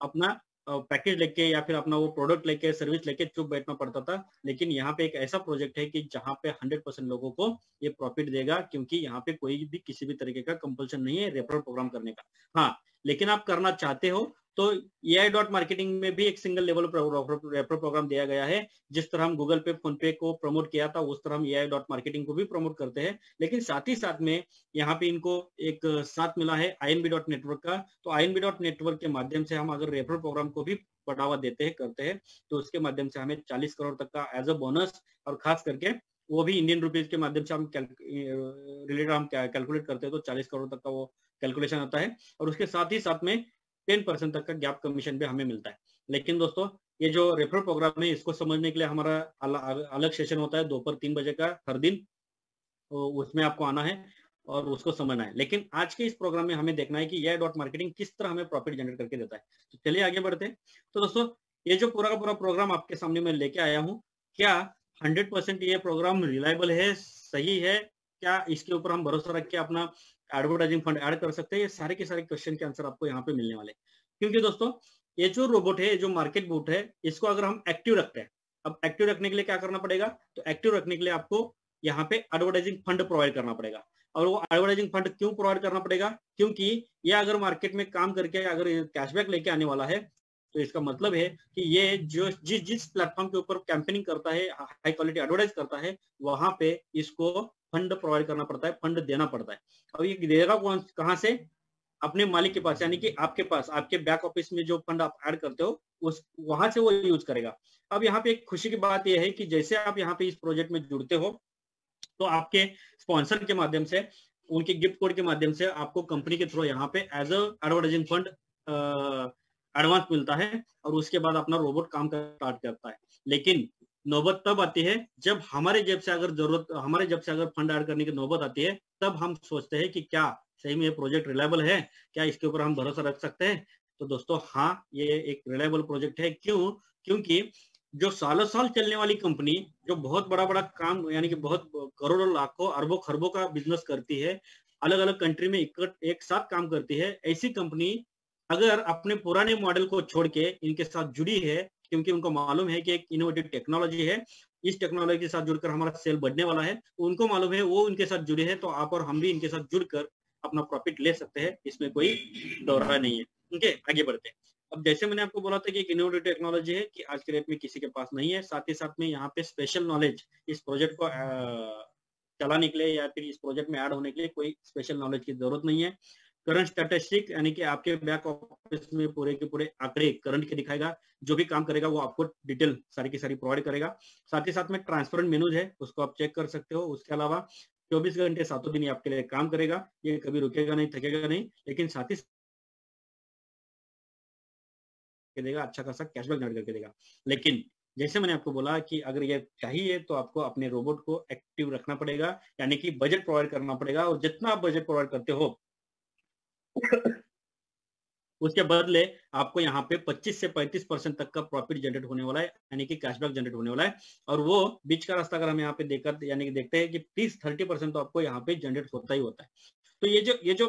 अपना पैकेज लेके या फिर अपना वो प्रोडक्ट लेके, सर्विस लेके चुप बैठना पड़ता था। लेकिन यहाँ पे एक ऐसा प्रोजेक्ट है कि जहाँ पे 100% लोगों को ये प्रॉफिट देगा, क्योंकि यहाँ पे कोई भी किसी भी तरीके का कंपल्शन नहीं है रेफरल प्रोग्राम करने का। हाँ, लेकिन आप करना चाहते हो तो AI डॉट मार्केटिंग में भी एक सिंगल लेवल रेफरल प्रोग्राम दिया गया है। जिस तरह हम गूगल पे, फोन पे को प्रमोट किया था, उस तरह हम AI डॉट मार्केटिंग को भी प्रमोट करते हैं। लेकिन साथ ही साथ में यहाँ पे इनको एक साथ मिला है INB डॉट नेटवर्क का। तो INB डॉट नेटवर्क के माध्यम से हम अगर रेफरल प्रोग्राम को भी बढ़ावा देते हैं, करते हैं, तो उसके माध्यम से हमें 40 करोड़ तक का एज अ बोनस, और खास करके वो भी इंडियन रुपीज के माध्यम से हम रिलेटेड हम कैलकुलेट करते हैं, तो 40 करोड़ तक का वो कैलकुलेशन आता है। और उसके साथ ही साथ में 10% तक का गैप कमीशन भी हमें मिलता है। लेकिन दोस्तों ये जो रेफरल प्रोग्राम है, इसको समझने के लिए हमारा अलग सेशन होता है दोपहर 3 बजे का हर दिन, तो उसमें आपको आना है और उसको समझना है। लेकिन आज के इस प्रोग्राम में हमें देखना है कि AI डॉट मार्केटिंग किस तरह हमें प्रॉफिट जनरेट करके देता है। तो चलिए आगे बढ़ते हैं। तो दोस्तों ये जो पूरा का पूरा प्रोग्राम आपके सामने मैं लेके आया हूँ, क्या 100% ये प्रोग्राम रिलायबल है, सही है, क्या इसके ऊपर हम भरोसा रख के अपना एडवर्टाइजिंग फंड ऐड कर सकते हैं? ये सारे के सारे क्वेश्चन के आंसर आपको यहाँ पे मिलने वाले। क्योंकि दोस्तों ये जो रोबोट है, जो मार्केट बूट है, इसको अगर हम एक्टिव रखते हैं, अब एक्टिव रखने के लिए क्या करना पड़ेगा? तो एक्टिव रखने के लिए आपको यहाँ पे एडवर्टाइजिंग फंड प्रोवाइड करना पड़ेगा। और वो एडवर्टाइजिंग फंड क्यों प्रोवाइड करना पड़ेगा? क्योंकि ये अगर मार्केट में काम करके अगर कैशबैक लेके आने वाला है, तो इसका मतलब है कि ये जो जिस प्लेटफॉर्म के ऊपर कैंपेनिंग करता है, हाई क्वालिटी एडवर्टाइज करता है, वहां पे इसको फंड प्रोवाइड करना पड़ता है, फंड देना पड़ता है। और ये देगा कौन, कहाँ से? अपने मालिक के पास, यानी कि आपके पास, आपके बैक ऑफिस में जो फंड आप ऐड करते हो, उस वहां से वो यूज करेगा। अब यहाँ पे एक खुशी की बात यह है कि जैसे आप यहाँ पे इस प्रोजेक्ट में जुड़ते हो, तो आपके स्पॉन्सर के माध्यम से उनके गिफ्ट कोड के माध्यम से आपको कंपनी के थ्रू यहाँ पे as a advertising fund advance मिलता है और उसके बाद अपना रोबोट काम करना स्टार्ट करता है। लेकिन नौबत तब आती है जब हमारे जेब से अगर फंड ऐड करने की नौबत आती है, तब हम सोचते हैं कि क्या सही में ये प्रोजेक्ट रिलायबल है, क्या इसके ऊपर हम भरोसा रख सकते हैं। तो दोस्तों हाँ, ये एक रिलायबल प्रोजेक्ट है। क्यों? क्योंकि जो सालों साल चलने वाली कंपनी, जो बहुत बड़ा बड़ा काम यानी कि बहुत करोड़ों लाखों अरबों खरबों का बिजनेस करती है, अलग अलग कंट्री में एक साथ काम करती है, ऐसी कंपनी अगर अपने पुराने मॉडल को छोड़ के इनके साथ जुड़ी है, क्योंकि उनको मालूम है कि एक इनोवेटिव टेक्नोलॉजी है, इस टेक्नोलॉजी के साथ जुड़कर हमारा सेल बढ़ने वाला है, उनको मालूम है, वो इनके साथ जुड़े हैं, तो आप और हम भी इनके साथ जुड़कर अपना प्रॉफिट ले सकते हैं, इसमें कोई दौरा नहीं है। ओके, आगे बढ़ते हैं। अब जैसे मैंने आपको बोला था कि एक इनोवेटिव टेक्नोलॉजी है कि आज के डेट में किसी के पास नहीं है, साथ ही साथ में यहाँ पे स्पेशल नॉलेज इस प्रोजेक्ट को चलाने के लिए या फिर इस प्रोजेक्ट में ऐड होने के लिए कोई स्पेशल नॉलेज की जरूरत नहीं है। करंट स्टैटिस्टिक यानी कि आपके बैक ऑफिस में पूरे के पूरे आंकड़े करंट के दिखाएगा, जो भी काम करेगा वो आपको डिटेल सारी की सारी प्रोवाइड करेगा। साथ ही साथ में ट्रांसपेरेंट मेनूज है, उसको आप चेक कर सकते हो। उसके अलावा 24 घंटे 7 दिन आपके लिए काम करेगा, ये कभी रुकेगा नहीं, थकेगा नहीं, लेकिन साथ ही देगा, अच्छा खासा कैशबैक जनरेट करके देगा। लेकिन जैसे मैंने आपको बोला कि अगर ये चाहिए तो आपको अपने रोबोट को एक्टिव रखना पड़ेगा, यानी कि बजट प्रोवाइड करना पड़ेगा, और जितना आप बजट प्रोवाइड करते हो उसके बदले आपको यहाँ पे 25 से 35% तक का प्रॉफिट जनरेट होने वाला है, यानी कि कैशबैक जनरेट होने वाला है। और वो बीच का रास्ता अगर हम यहाँ पे देखकर यानी कि देखते हैं कि 30-30% तो आपको यहाँ पे जनरेट होता ही होता है। तो ये जो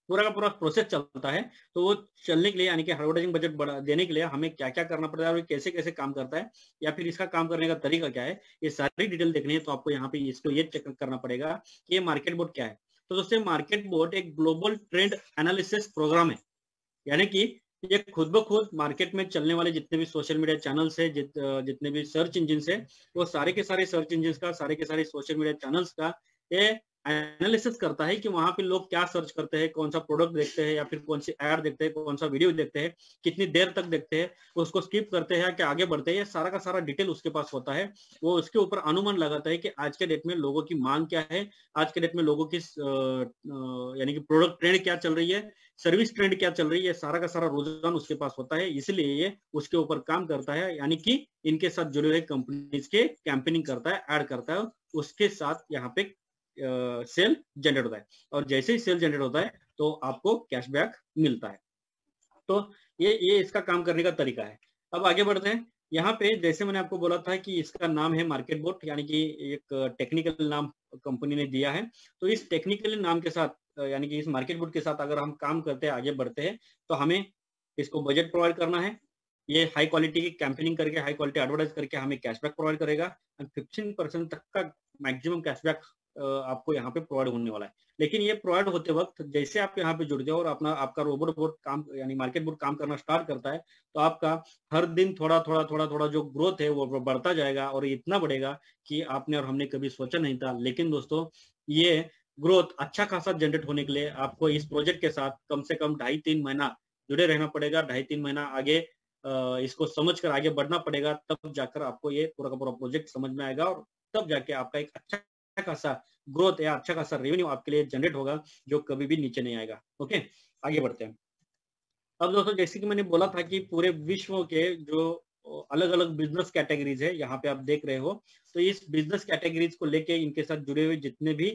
पूरा का पूरा प्रोसेस चलता है, तो वो चलने के लिए यानी कि एडवर्टाइजिंग बजट बढ़ा देने के लिए हमें क्या क्या करना पड़ता है और कैसे कैसे काम करता है, या फिर इसका काम करने का तरीका क्या है, ये सारी डिटेल देखनी है। तो आपको यहाँ पे इसको ये चेक करना पड़ेगा कि ये मार्केट बोर्ड क्या है। तो दोस्तों मार्केट बोर्ड एक ग्लोबल ट्रेंड एनालिसिस प्रोग्राम है, यानी कि ये खुद ब खुद मार्केट में चलने वाले जितने भी सोशल मीडिया चैनल्स है, जितने भी सर्च इंजिन है, वो सारे के सारे सर्च इंजिन का, सारे के सारे सोशल मीडिया चैनल्स का ये एनालिसिस करता है कि वहां पे लोग क्या सर्च करते हैं, कौन सा प्रोडक्ट देखते हैं, या फिर कौन सी ऐड देखते हैं, कौन सा वीडियो देखते हैं, कितनी देर तक देखते हैं, उसको स्किप करते हैं कि आगे बढ़ते हैं, ये सारा का सारा डिटेल उसके पास होता है। वो उसके ऊपर अनुमान लगाता है कि आज के डेट में लोगों की मांग क्या है, आज के डेट में लोगों की यानी कि प्रोडक्ट ट्रेंड क्या चल रही है, सर्विस ट्रेंड क्या चल रही है, सारा का सारा रुझान उसके पास होता है। इसलिए ये उसके ऊपर काम करता है, यानी कि इनके साथ जुड़े हुए कंपनीज के कैंपेनिंग करता है, ऐड करता है, उसके साथ यहाँ पे सेल जनरेट होता है। और जैसे ही सेल जनरेट होता है तो आपको कैशबैक मिलता है। तो ये इसका काम करने का तरीका है। अब आगे बढ़ते हैं। यहाँ पे जैसे मैंने आपको बोला था कि इसका नाम है मार्केट बोर्ड, यानी कि एक टेक्निकल नाम कंपनी ने दिया है। तो इस टेक्निकल नाम के साथ यानी कि इस मार्केट बोर्ड के साथ अगर हम काम करते हैं, आगे बढ़ते हैं, तो हमें इसको बजट प्रोवाइड करना है। ये हाई क्वालिटी की कैंपेनिंग करके, हाई क्वालिटी एडवर्टाइज करके हमें कैशबैक प्रोवाइड करेगा। 15% तक का मैक्सिमम कैशबैक आपको यहाँ पे प्रोवाइड होने वाला है। लेकिन ये प्रोवाइड होते वक्त जैसे आप यहाँ पे जुड़ जाओ और आपका रोबोट बोर्ड काम यानी मार्केट बोर्ड काम करना स्टार्ट करता है, तो आपका हर दिन थोड़ा थोड़ा जो ग्रोथ है वो बढ़ता जाएगा, और इतना बढ़ेगा कि आपने और हमने कभी सोचा नहीं था। लेकिन दोस्तों ये ग्रोथ अच्छा खासा जनरेट होने के लिए आपको इस प्रोजेक्ट के साथ कम से कम 2.5-3 महीना जुड़े रहना पड़ेगा। 2.5-3 महीना आगे इसको समझ कर आगे बढ़ना पड़ेगा, तब जाकर आपको ये पूरा का पूरा प्रोजेक्ट समझ में आएगा, और तब जाके आपका एक अच्छा खासा ग्रोथ या अच्छा खासा रेवेन्यू आपके लिए जनरेट होगा, जो कभी भी नीचे नहीं आएगा। ओके, आगे बढ़ते हैं। अब दोस्तों जैसे कि मैंने बोला था कि पूरे विश्व के जो अलग अलग बिजनेस कैटेगरीज है, यहाँ पे आप देख रहे हो, तो इस बिजनेस कैटेगरीज को लेके इनके साथ जुड़े हुए जितने भी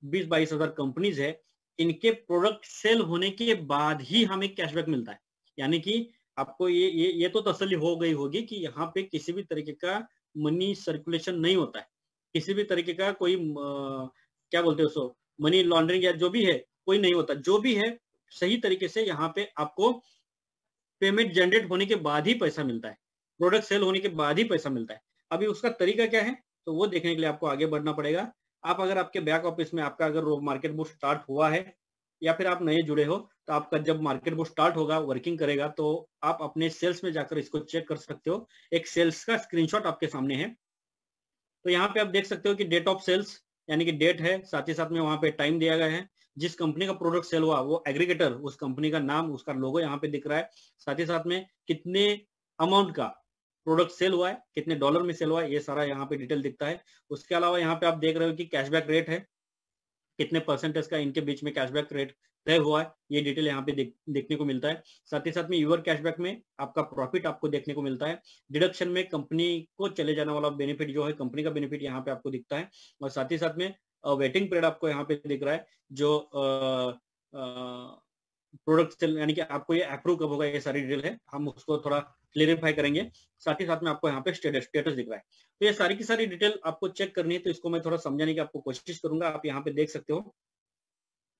20-22 हजार कंपनीज है, इनके प्रोडक्ट सेल होने के बाद ही हमें कैशबैक मिलता है। यानी कि आपको ये तो तसल्ली हो गई होगी कि यहाँ पे किसी भी तरीके का मनी सर्कुलेशन नहीं होता है, किसी भी तरीके का कोई क्या बोलते हैं उसको, मनी लॉन्ड्रिंग या जो भी है कोई नहीं होता। जो भी है सही तरीके से यहाँ पे आपको पेमेंट जनरेट होने के बाद ही पैसा मिलता है, प्रोडक्ट सेल होने के बाद ही पैसा मिलता है। अभी उसका तरीका क्या है, तो वो देखने के लिए आपको आगे बढ़ना पड़ेगा। आप अगर आपके बैक ऑफिस में आपका अगर मार्केट बुक स्टार्ट हुआ है, या फिर आप नए जुड़े हो, तो आपका जब मार्केट बुक स्टार्ट होगा, वर्किंग करेगा, तो आप अपने सेल्स में जाकर इसको चेक कर सकते हो। एक सेल्स का स्क्रीनशॉट आपके सामने है, तो यहाँ पे आप देख सकते हो कि डेट ऑफ सेल्स यानी कि डेट है, साथ ही साथ में वहां पे टाइम दिया गया है, जिस कंपनी का प्रोडक्ट सेल हुआ वो एग्रीगेटर, उस कंपनी का नाम, उसका लोगो यहाँ पे दिख रहा है। साथ ही साथ में कितने अमाउंट का प्रोडक्ट सेल हुआ है, कितने डॉलर में सेल हुआ है, ये सारा यहाँ पे डिटेल दिखता है। उसके अलावा यहाँ पे आप देख रहे हो कि कैशबैक रेट है, कितने परसेंटेज का इनके बीच में कैशबैक रेट तय हुआ है, ये डिटेल यहाँ पे देखने को मिलता है। साथ ही साथ में यूर कैशबैक में आपका प्रॉफिट आपको देखने को मिलता है। डिडक्शन में कंपनी को चले जाने वाला बेनिफिट जो है, कंपनी का बेनिफिट यहाँ पे आपको दिखता है। और साथ ही साथ में वेटिंग पीरियड आपको यहाँ पे दिख रहा है, जो प्रोडक्ट सेल यानी कि आपको ये अप्रूव कब होगा, ये सारी डिटेल है, हम उसको थोड़ा क्लियरिफाई करेंगे। साथ ही साथ में आपको यहाँ पे स्टेटस दिख रहा है। तो ये सारी की सारी डिटेल आपको चेक करनी है, तो इसको मैं थोड़ा समझाने की आपको कोशिश करूंगा। आप यहाँ पे देख सकते हो।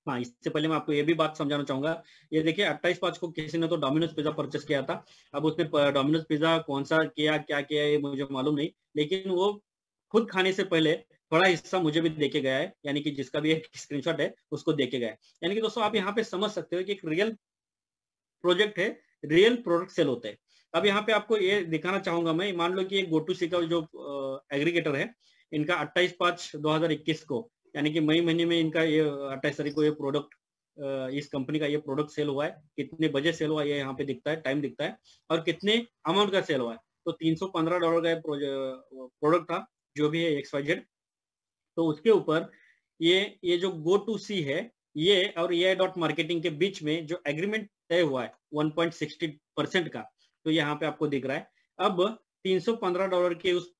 हाँ, इससे पहले मैं आपको ये भी बात समझाना चाहूंगा। ये देखिए 28/5 को किसी ने तो डोमिनोज पिज्जा परचेस किया था। अब उसने डोमिनोज पिज्जा कौन सा किया, क्या किया, ये मुझे मालूम नहीं, लेकिन वो खुद खाने से पहले थोड़ा हिस्सा मुझे भी देके गया है, यानी कि जिसका भी एक स्क्रीनशॉट है उसको देके गया है। यानी कि दोस्तों आप यहाँ पे समझ सकते हो कि एक रियल प्रोजेक्ट है, रियल प्रोडक्ट सेल होते हैं। अब यहाँ पे आपको ये दिखाना चाहूंगा मैं, मान लो कि ये GoToC का जो एग्रीगेटर है, इनका 28/5/2021 को, यानी कि मई महीने में इनका ये 28 तारीख को ये प्रोडक्ट, इस कंपनी का ये प्रोडक्ट सेल हुआ है। कितने बजे सेल हुआ ये यहाँ पे दिखता है, टाइम दिखता है, और कितने अमाउंट का सेल हुआ है। तो $315 का प्रोडक्ट था, जो भी है XYZ। तो उसके ऊपर ये जो GoToC है, ये और AI.marketing के बीच में जो एग्रीमेंट तय हुआ है 1.60% का, तो यहाँ पे आपको दिख रहा है। अब $315 के उस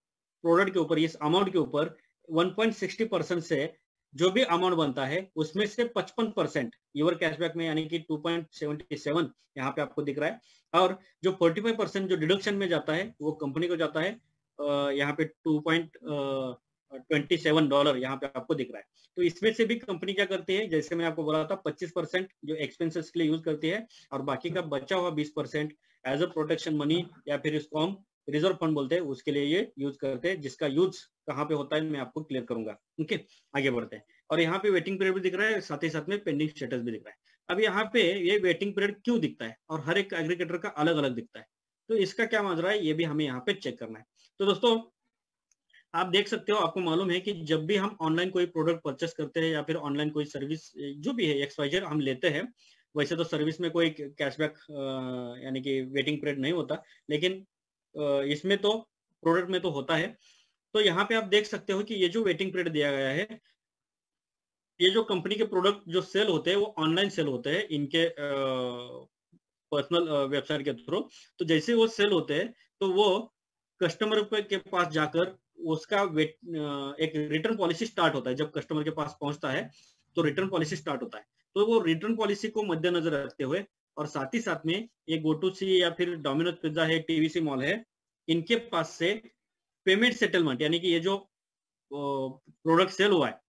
प्रोडक्ट के ऊपर, इस अमाउंट के ऊपर 1.60% से जो भी अमाउंट बनता है उसमें से 55% यूर कैशबैक में, यानी कि 2.77 यहाँ पे आपको दिख रहा है। और जो 45% जो डिडक्शन में जाता है वो कंपनी को जाता है, यहाँ पे $2.27 यहाँ पे आपको दिख रहा है। तो इसमें से भी कंपनी क्या करती है, जैसे मैं आपको बोला था, 25% जो एक्सपेंसेस के लिए यूज करती है, और बाकी का बचा हुआ 20% एज अ प्रोटेक्शन मनी, या फिर इसको हम रिजर्व फंड बोलते हैं, उसके लिए ये यूज करते हैं, जिसका यूज कहाँ पे होता है मैं आपको क्लियर करूंगा। ओके, आगे बढ़ते हैं। और यहाँ पे वेटिंग पीरियड भी दिख रहा है, साथ ही साथ में पेंडिंग स्टेटस भी दिख रहा है। अब यहाँ पे ये वेटिंग पीरियड क्यों दिखता है, और हर एक एग्रीगेटर का अलग अलग दिखता है, तो इसका क्या माजरा है ये भी हमें यहाँ पे चेक करना है। तो दोस्तों आप देख सकते हो, आपको मालूम है कि जब भी हम ऑनलाइन कोई प्रोडक्ट परचेस करते हैं, या फिर ऑनलाइन कोई सर्विस जो भी है XYZ हम लेते हैं, वैसे तो सर्विस में कोई कैशबैक यानी कि वेटिंग पीरियड नहीं होता, लेकिन इसमें तो प्रोडक्ट में तो होता है। तो यहाँ पे आप देख सकते हो कि ये जो वेटिंग पीरियड दिया गया है, ये जो कंपनी के प्रोडक्ट जो सेल होते हैं वो ऑनलाइन सेल होते हैं इनके पर्सनल वेबसाइट के थ्रू। तो जैसे वो सेल होते हैं तो वो कस्टमर के पास जाकर उसका एक रिटर्न पॉलिसी स्टार्ट होता है। जब कस्टमर के पास पहुंचता है तो रिटर्न पॉलिसी स्टार्ट होता है। तो वो रिटर्न पॉलिसी को मद्देनजर रखते हुए, और साथ ही साथ में ये GoToC या फिर डोमिनोज पिज्जा है, TVC मॉल है, इनके पास से पेमेंट सेटलमेंट, यानी कि ये जो प्रोडक्ट सेल हुआ है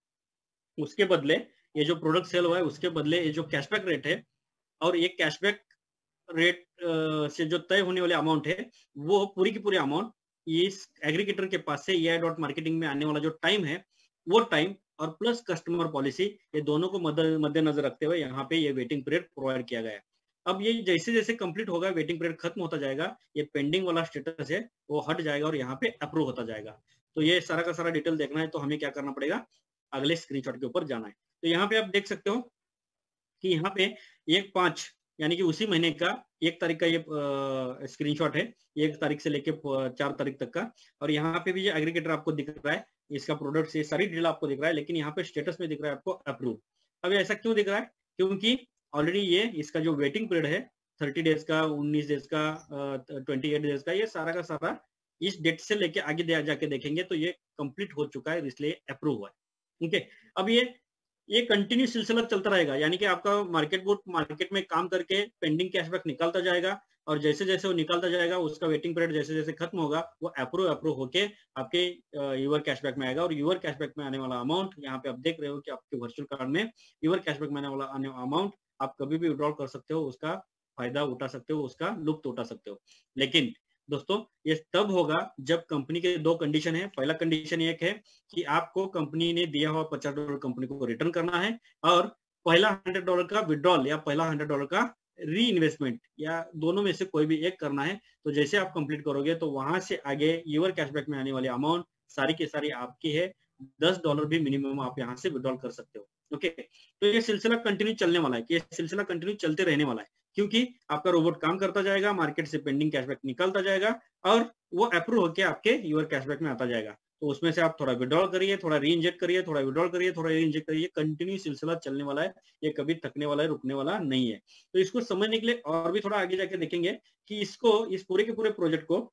उसके बदले, ये जो प्रोडक्ट सेल हुआ है उसके बदले ये जो कैशबैक रेट है, और ये कैशबैक रेट से जो तय होने वाले अमाउंट है, वो पूरी की पूरी अमाउंट इस एग्रीगेटर के पास से AI.marketing में आने वाला जो टाइम है, वो टाइम और प्लस कस्टमर पॉलिसी, ये दोनों को मद्देनजर रखते हुए यहाँ पे ये वेटिंग पीरियड प्रोवाइड किया गया है। अब ये जैसे जैसे कंप्लीट होगा, वेटिंग पीरियड खत्म होता जाएगा, ये पेंडिंग वाला स्टेटस है वो हट जाएगा और यहाँ पे अप्रूव होता जाएगा। तो ये सारा का सारा डिटेल देखना है तो हमें क्या करना पड़ेगा, अगले स्क्रीनशॉट के ऊपर जाना है। तो यहाँ पे आप देख सकते हो कि यहाँ पे 1/5 यानी कि उसी महीने का 1 तारीख का ये स्क्रीनशॉट है, 1 तारीख से लेके 4 तारीख तक का। और यहाँ पे भी ये एग्रीगेटर आपको दिख रहा है, इसका प्रोडक्ट से सारी डिटेल आपको दिख रहा है, लेकिन यहाँ पे स्टेटस में दिख रहा है आपको अप्रूव। अब ऐसा क्यों दिख रहा है, क्योंकि ऑलरेडी ये इसका जो वेटिंग पीरियड है 30 डेज का, 19 डेज का, 28 डेज का, ये सारा का सारा इस डेट से लेके आगे जाके देखेंगे तो ये कंप्लीट हो चुका है, इसलिए अप्रूव हुआ है। ठीक है, अब ये कंटिन्यू सिलसिला चलता रहेगा, यानी कि आपका मार्केट में काम करके पेंडिंग कैशबैक निकालता जाएगा, और जैसे जैसे वो निकालता जाएगा उसका वेटिंग पीरियड जैसे जैसे खत्म होगा वो अप्रूव होके आपके यूर कैशबैक में आएगा। और यूर कैशबैक में आने वाला अमाउंट यहाँ पे आप देख रहे हो कि आपके वर्चुअल कार्ड में यूर कैशबैक में आने वाला अमाउंट आप कभी भी विड्रॉल कर सकते हो, उसका फायदा उठा सकते हो, उसका लुत्फ उठा सकते हो। लेकिन दोस्तों ये तब होगा जब कंपनी के 2 कंडीशन है। पहला कंडीशन एक है कि आपको कंपनी ने दिया हुआ $50 कंपनी को रिटर्न करना है, और पहला $100 का विड्रॉल या पहला $100 का री इन्वेस्टमेंट, या दोनों में से कोई भी एक करना है। तो जैसे आप कंप्लीट करोगे तो वहां से आगे यूर कैशबैक में आने वाली अमाउंट सारी की सारी आपकी है। $10 भी मिनिमम आप यहाँ से विड्रॉल कर सकते हो। ओके, तो ये सिलसिला कंटिन्यू चलने वाला है, ये सिलसिला कंटिन्यू चलते रहने वाला है, क्योंकि आपका रोबोट काम करता जाएगा, मार्केट से पेंडिंग कैशबैक निकलता जाएगा, और वो अप्रूव होकर आपके यूर कैशबैक में आता जाएगा। तो उसमें से आप थोड़ा विड्रॉल करिए, थोड़ा री इंजेक्ट करिए, थोड़ा विड्रॉल करिए, थोड़ा री इंजेक्ट करिए। कंटिन्यू सिलसिला चलने वाला है, ये कभी थकने वाला है, रुकने वाला नहीं है। तो इसको समझने के लिए और भी थोड़ा आगे जाके देखेंगे कि इसको, इस पूरे के पूरे प्रोजेक्ट को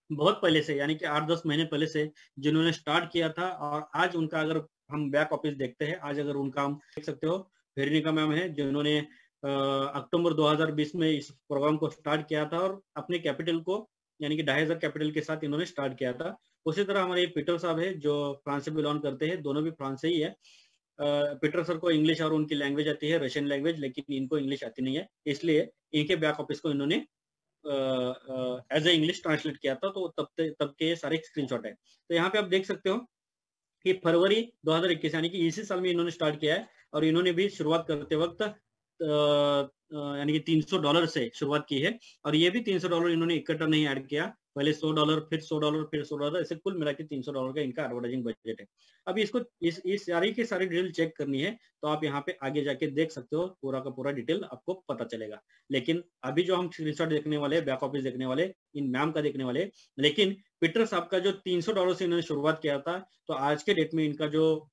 बहुत पहले से, यानी कि 8-10 महीने पहले से जिन्होंने स्टार्ट किया था, और आज उनका अगर हम बैक ऑफिस देखते हैं, आज अगर उनका हम देख सकते हो, वेरोनिका मैम है जिन्होंने अक्टूबर 2020 में इस प्रोग्राम को स्टार्ट किया था, और अपने कैपिटल को यानी कि 2500 कैपिटल के साथ इन्होंने स्टार्ट किया था। उसी तरह हमारे पीटर साहब है जो फ्रांस से बिलोंग करते हैं, दोनों भी फ्रांस से ही है। पीटर सर को इंग्लिश और उनकी लैंग्वेज आती है रशियन लैंग्वेज, लेकिन इनको इंग्लिश आती नहीं है, इसलिए इनके बैक ऑफिस को इन्होंने एज ए इंग्लिश ट्रांसलेट किया था। तो तब के ये सारे स्क्रीनशॉट है। तो यहाँ पे आप देख सकते हो कि फरवरी 2021 यानी कि इसी साल में इन्होंने स्टार्ट किया है, और इन्होंने भी शुरुआत करते वक्त यानी कि $300 से शुरुआत की है, और ये भी $300 इन्होंने इकट्ठा नहीं ऐड किया, पहले $100, फिर $100, फिर $100, ऐसे कुल मिला के $300 का इनका एडवर्टाइजिंग बजट है। अब इसको इस सारी की सारी डिटेल चेक करनी है, तो आप यहाँ पे आगे जाके देख सकते हो, पूरा का पूरा डिटेल आपको पता चलेगा। लेकिन अभी जो हम स्क्रीनशॉट देखने वाले, बैक ऑफिस देखने वाले, इन मैम का देखने वाले, लेकिन पीटर साहब का जो $300 से इन्होंने शुरुआत किया था, तो आज के डेट में इनका जो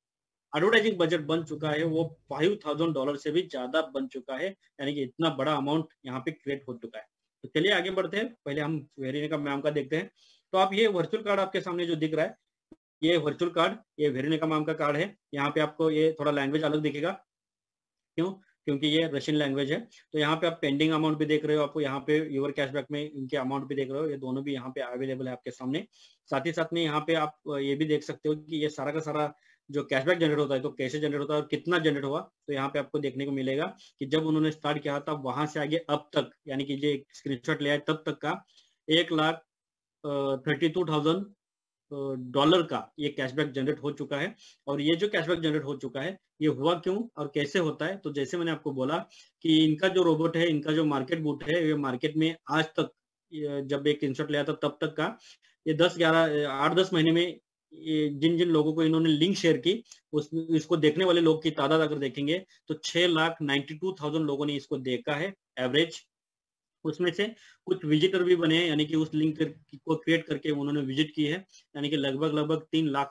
एडवर्टाइजिंग बजट बन चुका है वो $5000 से भी ज्यादा बन चुका है, यानी कि इतना बड़ा अमाउंट यहाँ पे क्रिएट हो चुका है। तो चलिए आगे बढ़ते हैं, पहले हम वेरोनिका मैम का देखते हैं। तो आप ये वर्चुअल कार्ड आपके सामने जो दिख रहा है, ये वर्चुअल कार्ड, ये वेरोनिका मैम का कार्ड है। यहाँ पे आपको ये थोड़ा लैंग्वेज अलग दिखेगा, क्यों? क्योंकि ये रशियन लैंग्वेज है। तो यहाँ पे आप पेंडिंग अमाउंट भी देख रहे हो, आपको यहाँ पे यूर कैशबैक में इनके अमाउंट भी देख रहे हो, ये दोनों भी यहाँ पे अवेलेबल है आपके सामने। साथ ही साथ में यहाँ पे आप ये भी देख सकते हो कि ये सारा का सारा जो कैशबैक जनरेट होता है, तो कैसे जनरेट होता है और कितना जनरेट हुआ, तो यहाँ पे आपको देखने को मिलेगा कि जब उन्होंने स्टार्ट किया था वहां से आगे अब तक, यानी कि ये स्क्रीनशॉट लिया है तब तक का $1,32,000 का ये कैशबैक जनरेट हो चुका है। और ये जो कैशबैक जनरेट हो चुका है, ये हुआ क्यों और कैसे होता है? तो जैसे मैंने आपको बोला कि इनका जो रोबोट है, इनका जो मार्केट बूट है, ये मार्केट में आज तक, जब एक स्क्रीनशॉट लिया था तब तक का, ये 8-10 महीने में जिन जिन लोगों को इन्होंने लिंक शेयर की, इसको देखने वाले लोग की तादाद अगर देखेंगे तो 6,92,000 लोगों ने इसको देखा है एवरेज। उसमें से कुछ विजिटर भी बने हैं, यानी कि उस लिंक को क्रिएट करके उन्होंने विजिट की है, यानी कि लगभग 3 लाख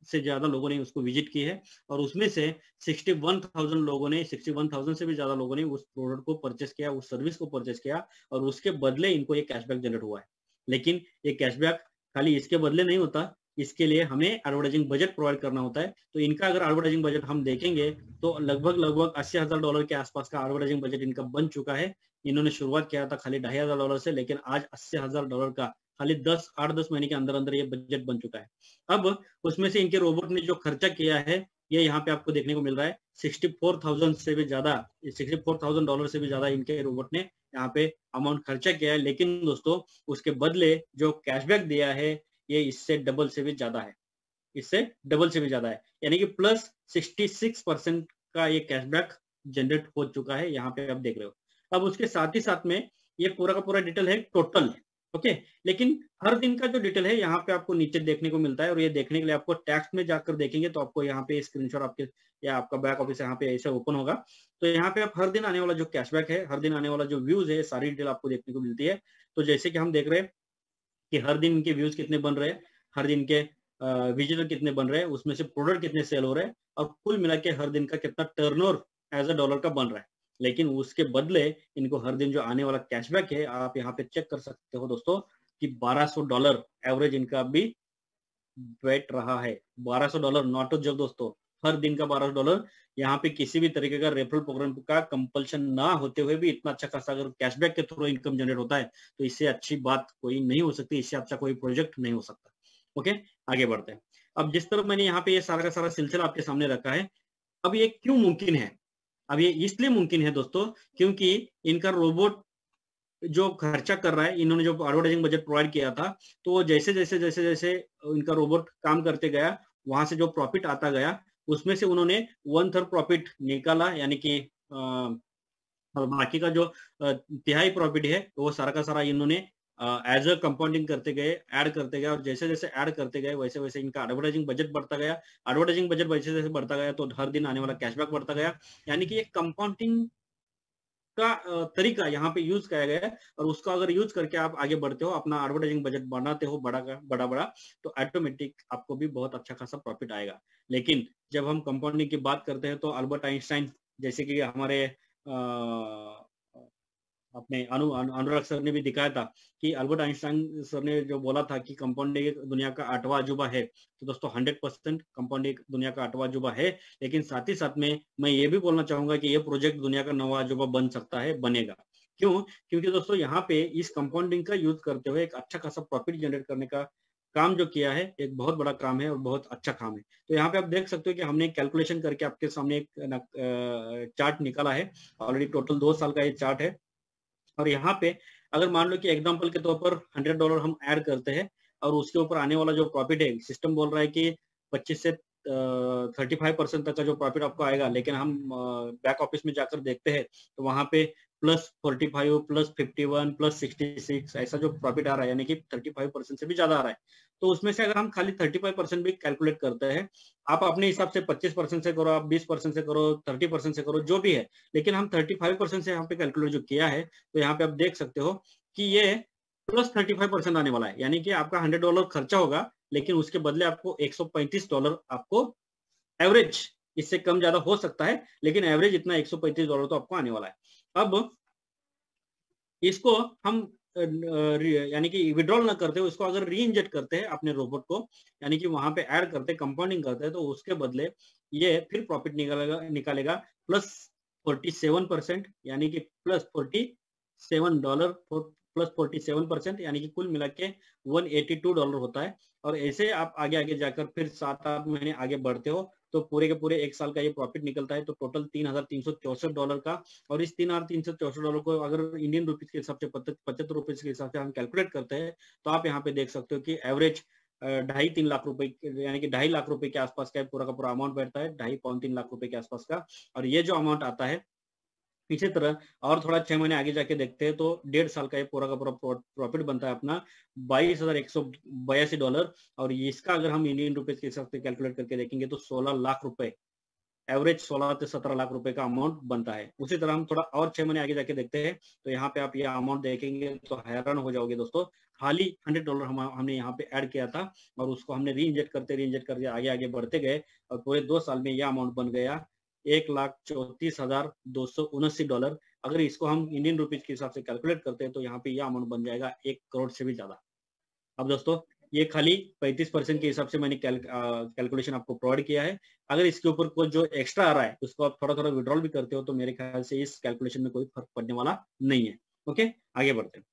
से ज्यादा लोगों ने उसको विजिट की है। और उसमें से 61,000 से भी ज्यादा लोगों ने उस प्रोडक्ट को परचेस किया, उस सर्विस को परचेस किया, और उसके बदले इनको ये कैशबैक जनरेट हुआ है। लेकिन ये कैशबैक खाली इसके बदले नहीं होता, इसके लिए हमें एडवर्टाइजिंग बजट प्रोवाइड करना होता है। तो इनका अगर एडवर्टाइजिंग बजट हम देखेंगे तो लगभग $80,000 के आसपास का एडवर्टाइजिंग बजट इनका बन चुका है। इन्होंने शुरुआत किया था खाली $2,500 से, लेकिन आज $80,000 का खाली 8-10 महीने के अंदर अंदर ये बजट बन चुका है। अब उसमें से इनके रोबोट ने जो खर्चा किया है, ये यहाँ पे आपको देखने को मिल रहा है, $64,000 से भी ज्यादा, $64,000 से भी ज्यादा इनके रोबोट ने यहाँ पे अमाउंट खर्चा किया है। लेकिन दोस्तों उसके बदले जो कैशबैक दिया है, ये इससे डबल से भी ज्यादा है, इससे डबल से भी ज्यादा है, यानी कि प्लस 66% का ये कैशबैक जनरेट हो चुका है, यहाँ पे आप देख रहे हो। अब उसके साथ ही साथ में ये पूरा का पूरा डिटेल है टोटल, ओके। लेकिन हर दिन का जो डिटेल है यहाँ पे आपको नीचे देखने को मिलता है, और ये देखने के लिए आपको टेक्स्ट में जाकर देखेंगे तो आपको यहाँ पे स्क्रीनशॉट आपके या आपका बैक ऑफिस यहाँ पे ऐसे ओपन होगा। तो यहाँ पे आप हर दिन आने वाला जो कैशबैक है, हर दिन आने वाला जो व्यूज है, सारी डिटेल आपको देखने को मिलती है। तो जैसे कि हम देख रहे हैं कि हर दिन इनके व्यूज कितने बन रहे हैं, हर दिन के विजिटर कितने बन रहे हैं, उसमें से प्रोडक्ट कितने सेल हो रहे हैं, और कुल मिला के हर दिन का कितना टर्नओवर एज अ डॉलर का बन रहा है। लेकिन उसके बदले इनको हर दिन जो आने वाला कैशबैक है, आप यहाँ पे चेक कर सकते हो दोस्तों कि $1,200 एवरेज इनका भी बैठ रहा है। $1,200 नॉट अ जोक दोस्तों, हर दिन का $1,200। यहाँ पे किसी भी तरीके का रेफरल प्रोग्राम का कंपल्शन ना होते हुए भी इतना अच्छा खासा अगर कैशबैक के थ्रू इनकम जनरेट होता है, तो इससे अच्छी बात कोई नहीं हो सकती, इससे अच्छा कोई प्रोजेक्ट नहीं हो सकता। ओके, आगे बढ़ते हैं। अब जिस तरह मैंने यहाँ पे ये सारा का सारा सिलसिला आपके सामने रखा है, अब ये क्यों मुमकिन है? अब ये इसलिए मुमकिन है दोस्तों क्योंकि इनका रोबोट जो खर्चा कर रहा है, इन्होंने जो एडवर्टाइजिंग बजट प्रोवाइड किया था, तो जैसे जैसे जैसे जैसे इनका रोबोट काम करते गया, वहां से जो प्रॉफिट आता गया, उसमें से उन्होंने 1/3 प्रॉफिट निकाला, यानी कि और बाकी का जो तिहाई प्रॉफिट है, वो सारा का सारा इन्होंने एज अ कंपाउंडिंग करते गए, ऐड करते गए, और जैसे जैसे ऐड करते गए वैसे वैसे इनका एडवर्टाइजिंग बजट बढ़ता गया। एडवर्टाइजिंग बजट वैसे जैसे बढ़ता गया तो हर दिन आने वाला कैशबैक बढ़ता गया, यानी कि ये कंपाउंडिंग का तरीका यहाँ पे यूज किया गया है, और उसको अगर यूज करके आप आगे बढ़ते हो, अपना एडवर्टाइजिंग बजट बनाते हो बड़ा बड़ा, तो ऑटोमेटिक आपको भी बहुत अच्छा खासा प्रॉफिट आएगा। लेकिन जब हम कंपाउंडिंग की बात करते हैं तो अल्बर्ट आइंस्टाइन जैसे कि हमारे अपने अनुराग सर ने भी दिखाया था कि अल्बर्ट आइंस्टाइन सर ने जो बोला था कि कंपाउंडिंग दुनिया का 8वां अजूबा है, तो दोस्तों 100% कंपाउंडिंग दुनिया का 8वां अजूबा है। लेकिन साथ ही साथ में मैं ये भी बोलना चाहूंगा कि ये प्रोजेक्ट दुनिया का 9वां अजूबा बन सकता है, बनेगा। क्यों? क्योंकि दोस्तों यहाँ पे इस कंपाउंडिंग का यूज करते हुए एक अच्छा खासा प्रॉफिट जनरेट करने का काम जो किया है, एक बहुत बड़ा काम है और बहुत अच्छा काम है। तो यहाँ पे आप देख सकते हो कि हमने कैलकुलेशन करके आपके सामने एक चार्ट निकाला है। ऑलरेडी टोटल 2 साल का ये चार्ट है। और यहाँ पे अगर मान लो कि एग्जांपल के तौर पर $100 हम ऐड करते हैं, और उसके ऊपर आने वाला जो प्रॉफिट है, सिस्टम बोल रहा है कि 25 से 35% तक का जो प्रॉफिट आपको आएगा। लेकिन हम बैक ऑफिस में जाकर देखते हैं तो वहां पे +45, +51, +66 ऐसा जो प्रॉफिट आ रहा है, यानी कि 35% से भी ज्यादा आ रहा है। तो उसमें से अगर हम खाली 35% भी कैलकुलेट करते हैं, आप अपने हिसाब से 25% से करो, आप 20% से करो, 30% से करो, जो भी है, लेकिन हम 35% से यहाँ पे कैलकुलेट जो किया है, तो यहाँ पे आप देख सकते हो कि ये +35% आने वाला है। यानी कि आपका $100 खर्चा होगा, लेकिन उसके बदले आपको $135 आपको एवरेज, इससे कम ज्यादा हो सकता है, लेकिन एवरेज इतना $135 तो आपको आने वाला है। अब इसको हम यानी कि विड्रॉल ना करते हुए इसको अगर री इंजेक्ट करते हैं अपने रोबोट को, यानी कि वहां पे ऐड करते, कंपाउंडिंग करते हैं, तो उसके बदले ये फिर प्रॉफिट निकालेगा +47%, यानी कि $47 +47%, यानी कि कुल मिला के $182 होता है। और ऐसे आप आगे आगे जाकर फिर 7-8 महीने आगे बढ़ते हो तो पूरे के पूरे 1 साल का ये प्रॉफिट निकलता है, तो टोटल $3,364 का। और इस $3,364 को अगर इंडियन रुपीज के हिसाब से 75 रुपीज के हिसाब से हम कैलकुलेट करते हैं, तो आप यहाँ पे देख सकते हो कि एवरेज 2.5-3 लाख रुपए, यानी कि 2.5 लाख रुपए के आसपास का पूरा अमाउंट बैठता है, 2.5-3 लाख रुपए के आसपास का। और ये जो अमाउंट आता है, इसी तरह और थोड़ा 6 महीने आगे जाके देखते हैं तो 1.5 साल का ये पूरा प्रॉफिट बनता है अपना $22,182। और इसका अगर हम इंडियन रुपीज के हिसाब से कैलकुलेट करके देखेंगे तो 16 लाख रुपए, एवरेज 16 से 17 लाख रुपए का अमाउंट बनता है। उसी तरह हम थोड़ा और 6 महीने आगे जाके देखते हैं तो यहाँ पे आप ये अमाउंट देखेंगे तो हैरान हो जाओगे दोस्तों। खाली $100 हमने यहाँ पे ऐड किया था, और उसको हमने री इंजेक्ट करते आगे आगे बढ़ते गए, और पूरे 2 साल में यह अमाउंट बन गया $1,34,279। अगर इसको हम इंडियन रुपीज के हिसाब से कैलकुलेट करते हैं तो यहाँ पे यह अमाउंट बन जाएगा 1 करोड़ से भी ज्यादा। अब दोस्तों ये खाली 35% के हिसाब से मैंने कैलकुलेशन आपको प्रोवाइड किया है। अगर इसके ऊपर कोई जो एक्स्ट्रा आ रहा है उसको आप थोड़ा थोड़ा विड्रॉल भी करते हो तो मेरे ख्याल से इस कैलकुलेशन में कोई फर्क पड़ने वाला नहीं है। ओके, आगे बढ़ते हैं।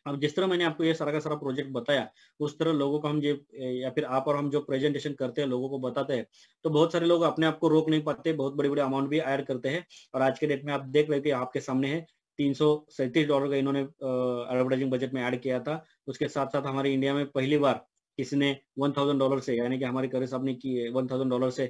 अब जिस तरह मैंने आपको ये सारा का सारा प्रोजेक्ट बताया, उस तरह लोगों को हम ये, या फिर आप और हम जो प्रेजेंटेशन करते हैं लोगों को बताते हैं, तो बहुत सारे लोग अपने आप को रोक नहीं पाते, बहुत बड़े बड़े अमाउंट भी ऐड करते हैं। और आज के डेट में आप देख रहे थे आपके सामने है $337 का इन्होंने एडवर्टाइजिंग बजट में ऐड किया था। उसके साथ साथ हमारे इंडिया में पहली बार किसी ने $1,000 से, यानी कि हमारे करे साहब ने $1,000 से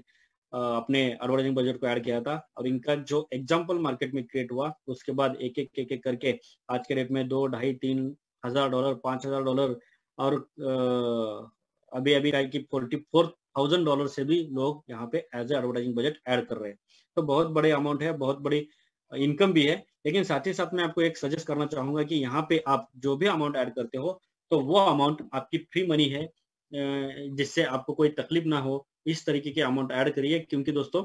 अपने एडवर्टाइजिंग बजट को ऐड किया था। और इनका जो एग्जाम्पल मार्केट में क्रिएट हुआ, उसके बाद एक एक करके आज के डेट में 2, 2.5, 3,000 $, $5,000, और अभी अभी कि $44,000 से भी लोग यहाँ पे as a advertising budget add कर रहे हैं। तो बहुत बड़े अमाउंट है, बहुत बड़ी इनकम भी है। लेकिन साथ ही साथ मैं आपको एक सजेस्ट करना चाहूंगा कि यहाँ पे आप जो भी अमाउंट ऐड करते हो तो वो अमाउंट आपकी फ्री मनी है, जिससे आपको कोई तकलीफ ना हो, इस तरीके के अमाउंट ऐड करिए। क्योंकि दोस्तों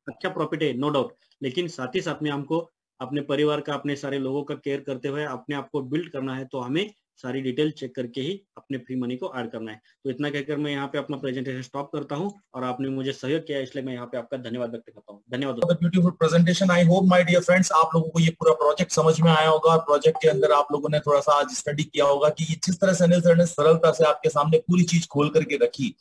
अच्छा प्रॉफिट है नो डाउट, लेकिन साथ ही साथ में हमको अपने परिवार का, अपने सारे लोगों का केयर करते हुए अपने आप को बिल्ड करना है, तो हमें सारी डिटेल चेक करके ही अपने फ्री मनी को ऐड करना है। तो इतना कहकर मैं यहाँ पे अपना प्रेजेंटेशन स्टॉप करता हूँ, और आपने मुझे सहयोग किया इसलिए मैं यहाँ पे आपका धन्यवाद व्यक्त करता हूँ। धन्यवाद। Beautiful presentation. I hope my dear friends आप लोगों को ये पूरा प्रोजेक्ट समझ में आया होगा। प्रोजेक्ट के अंदर आप लोगों ने थोड़ा सा आज स्टडी किया होगा कि जिस तरह से अनिल सर ने सरलता से आपके सामने पूरी चीज खोल करके रखी,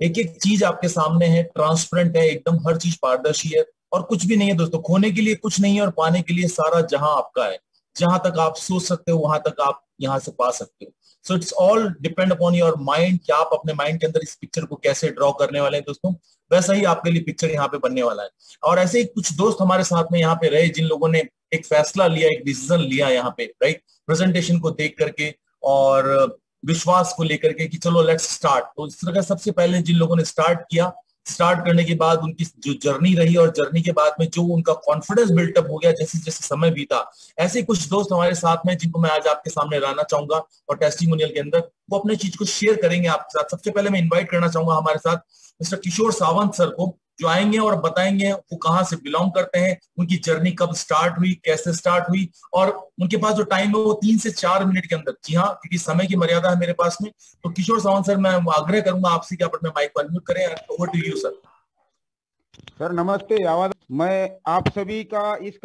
एक एक चीज आपके सामने है, ट्रांसपेरेंट है, एकदम हर चीज पारदर्शी है, और कुछ भी नहीं है दोस्तों। खोने के लिए कुछ नहीं है और पाने के लिए सारा जहां आपका है। जहां तक आप सोच सकते हो वहां तक आप यहां से पा सकते हो। So it's all depend upon your mind कि आप अपने माइंड के अंदर इस पिक्चर को कैसे ड्रॉ करने वाले हैं दोस्तों। वैसा ही आपके लिए पिक्चर यहाँ पे बनने वाला है। और ऐसे ही कुछ दोस्त हमारे साथ में यहाँ पे रहे जिन लोगों ने एक फैसला लिया, एक डिसीजन लिया यहाँ पे, राइट, प्रेजेंटेशन को देख करके और विश्वास को लेकर के कि चलो लेट्स स्टार्ट। तो इस तरह का सबसे पहले जिन लोगों ने स्टार्ट किया स्टार्ट करने के बाद उनकी जो जर्नी रही और जर्नी के बाद में जो उनका कॉन्फिडेंस बिल्टअप हो गया जैसे जैसे समय बीता, ऐसे कुछ दोस्त हमारे साथ में जिनको मैं आज आपके सामने लाना चाहूंगा और टेस्टिमोनियल के अंदर वो अपने चीज को शेयर करेंगे आपके साथ। सबसे पहले मैं इन्वाइट करना चाहूंगा हमारे साथ मिस्टर किशोर सावंत सर को, जो आएंगे और बताएंगे वो कहाँ से बिलोंग करते हैं, उनकी जर्नी कब स्टार्ट हुई, कैसे स्टार्ट हुई, और उनके पास जो टाइम है वो 3 से 4 मिनट के अंदर, जी हाँ क्योंकि समय की मर्यादा है मेरे पास में। तो किशोर सावंत सर, मैं आग्रह करूंगा आपसे कि आप अपना माइक अनम्यूट करें। Over to you sir. Sir नमस्ते। आवाज मैं आप सभी का इस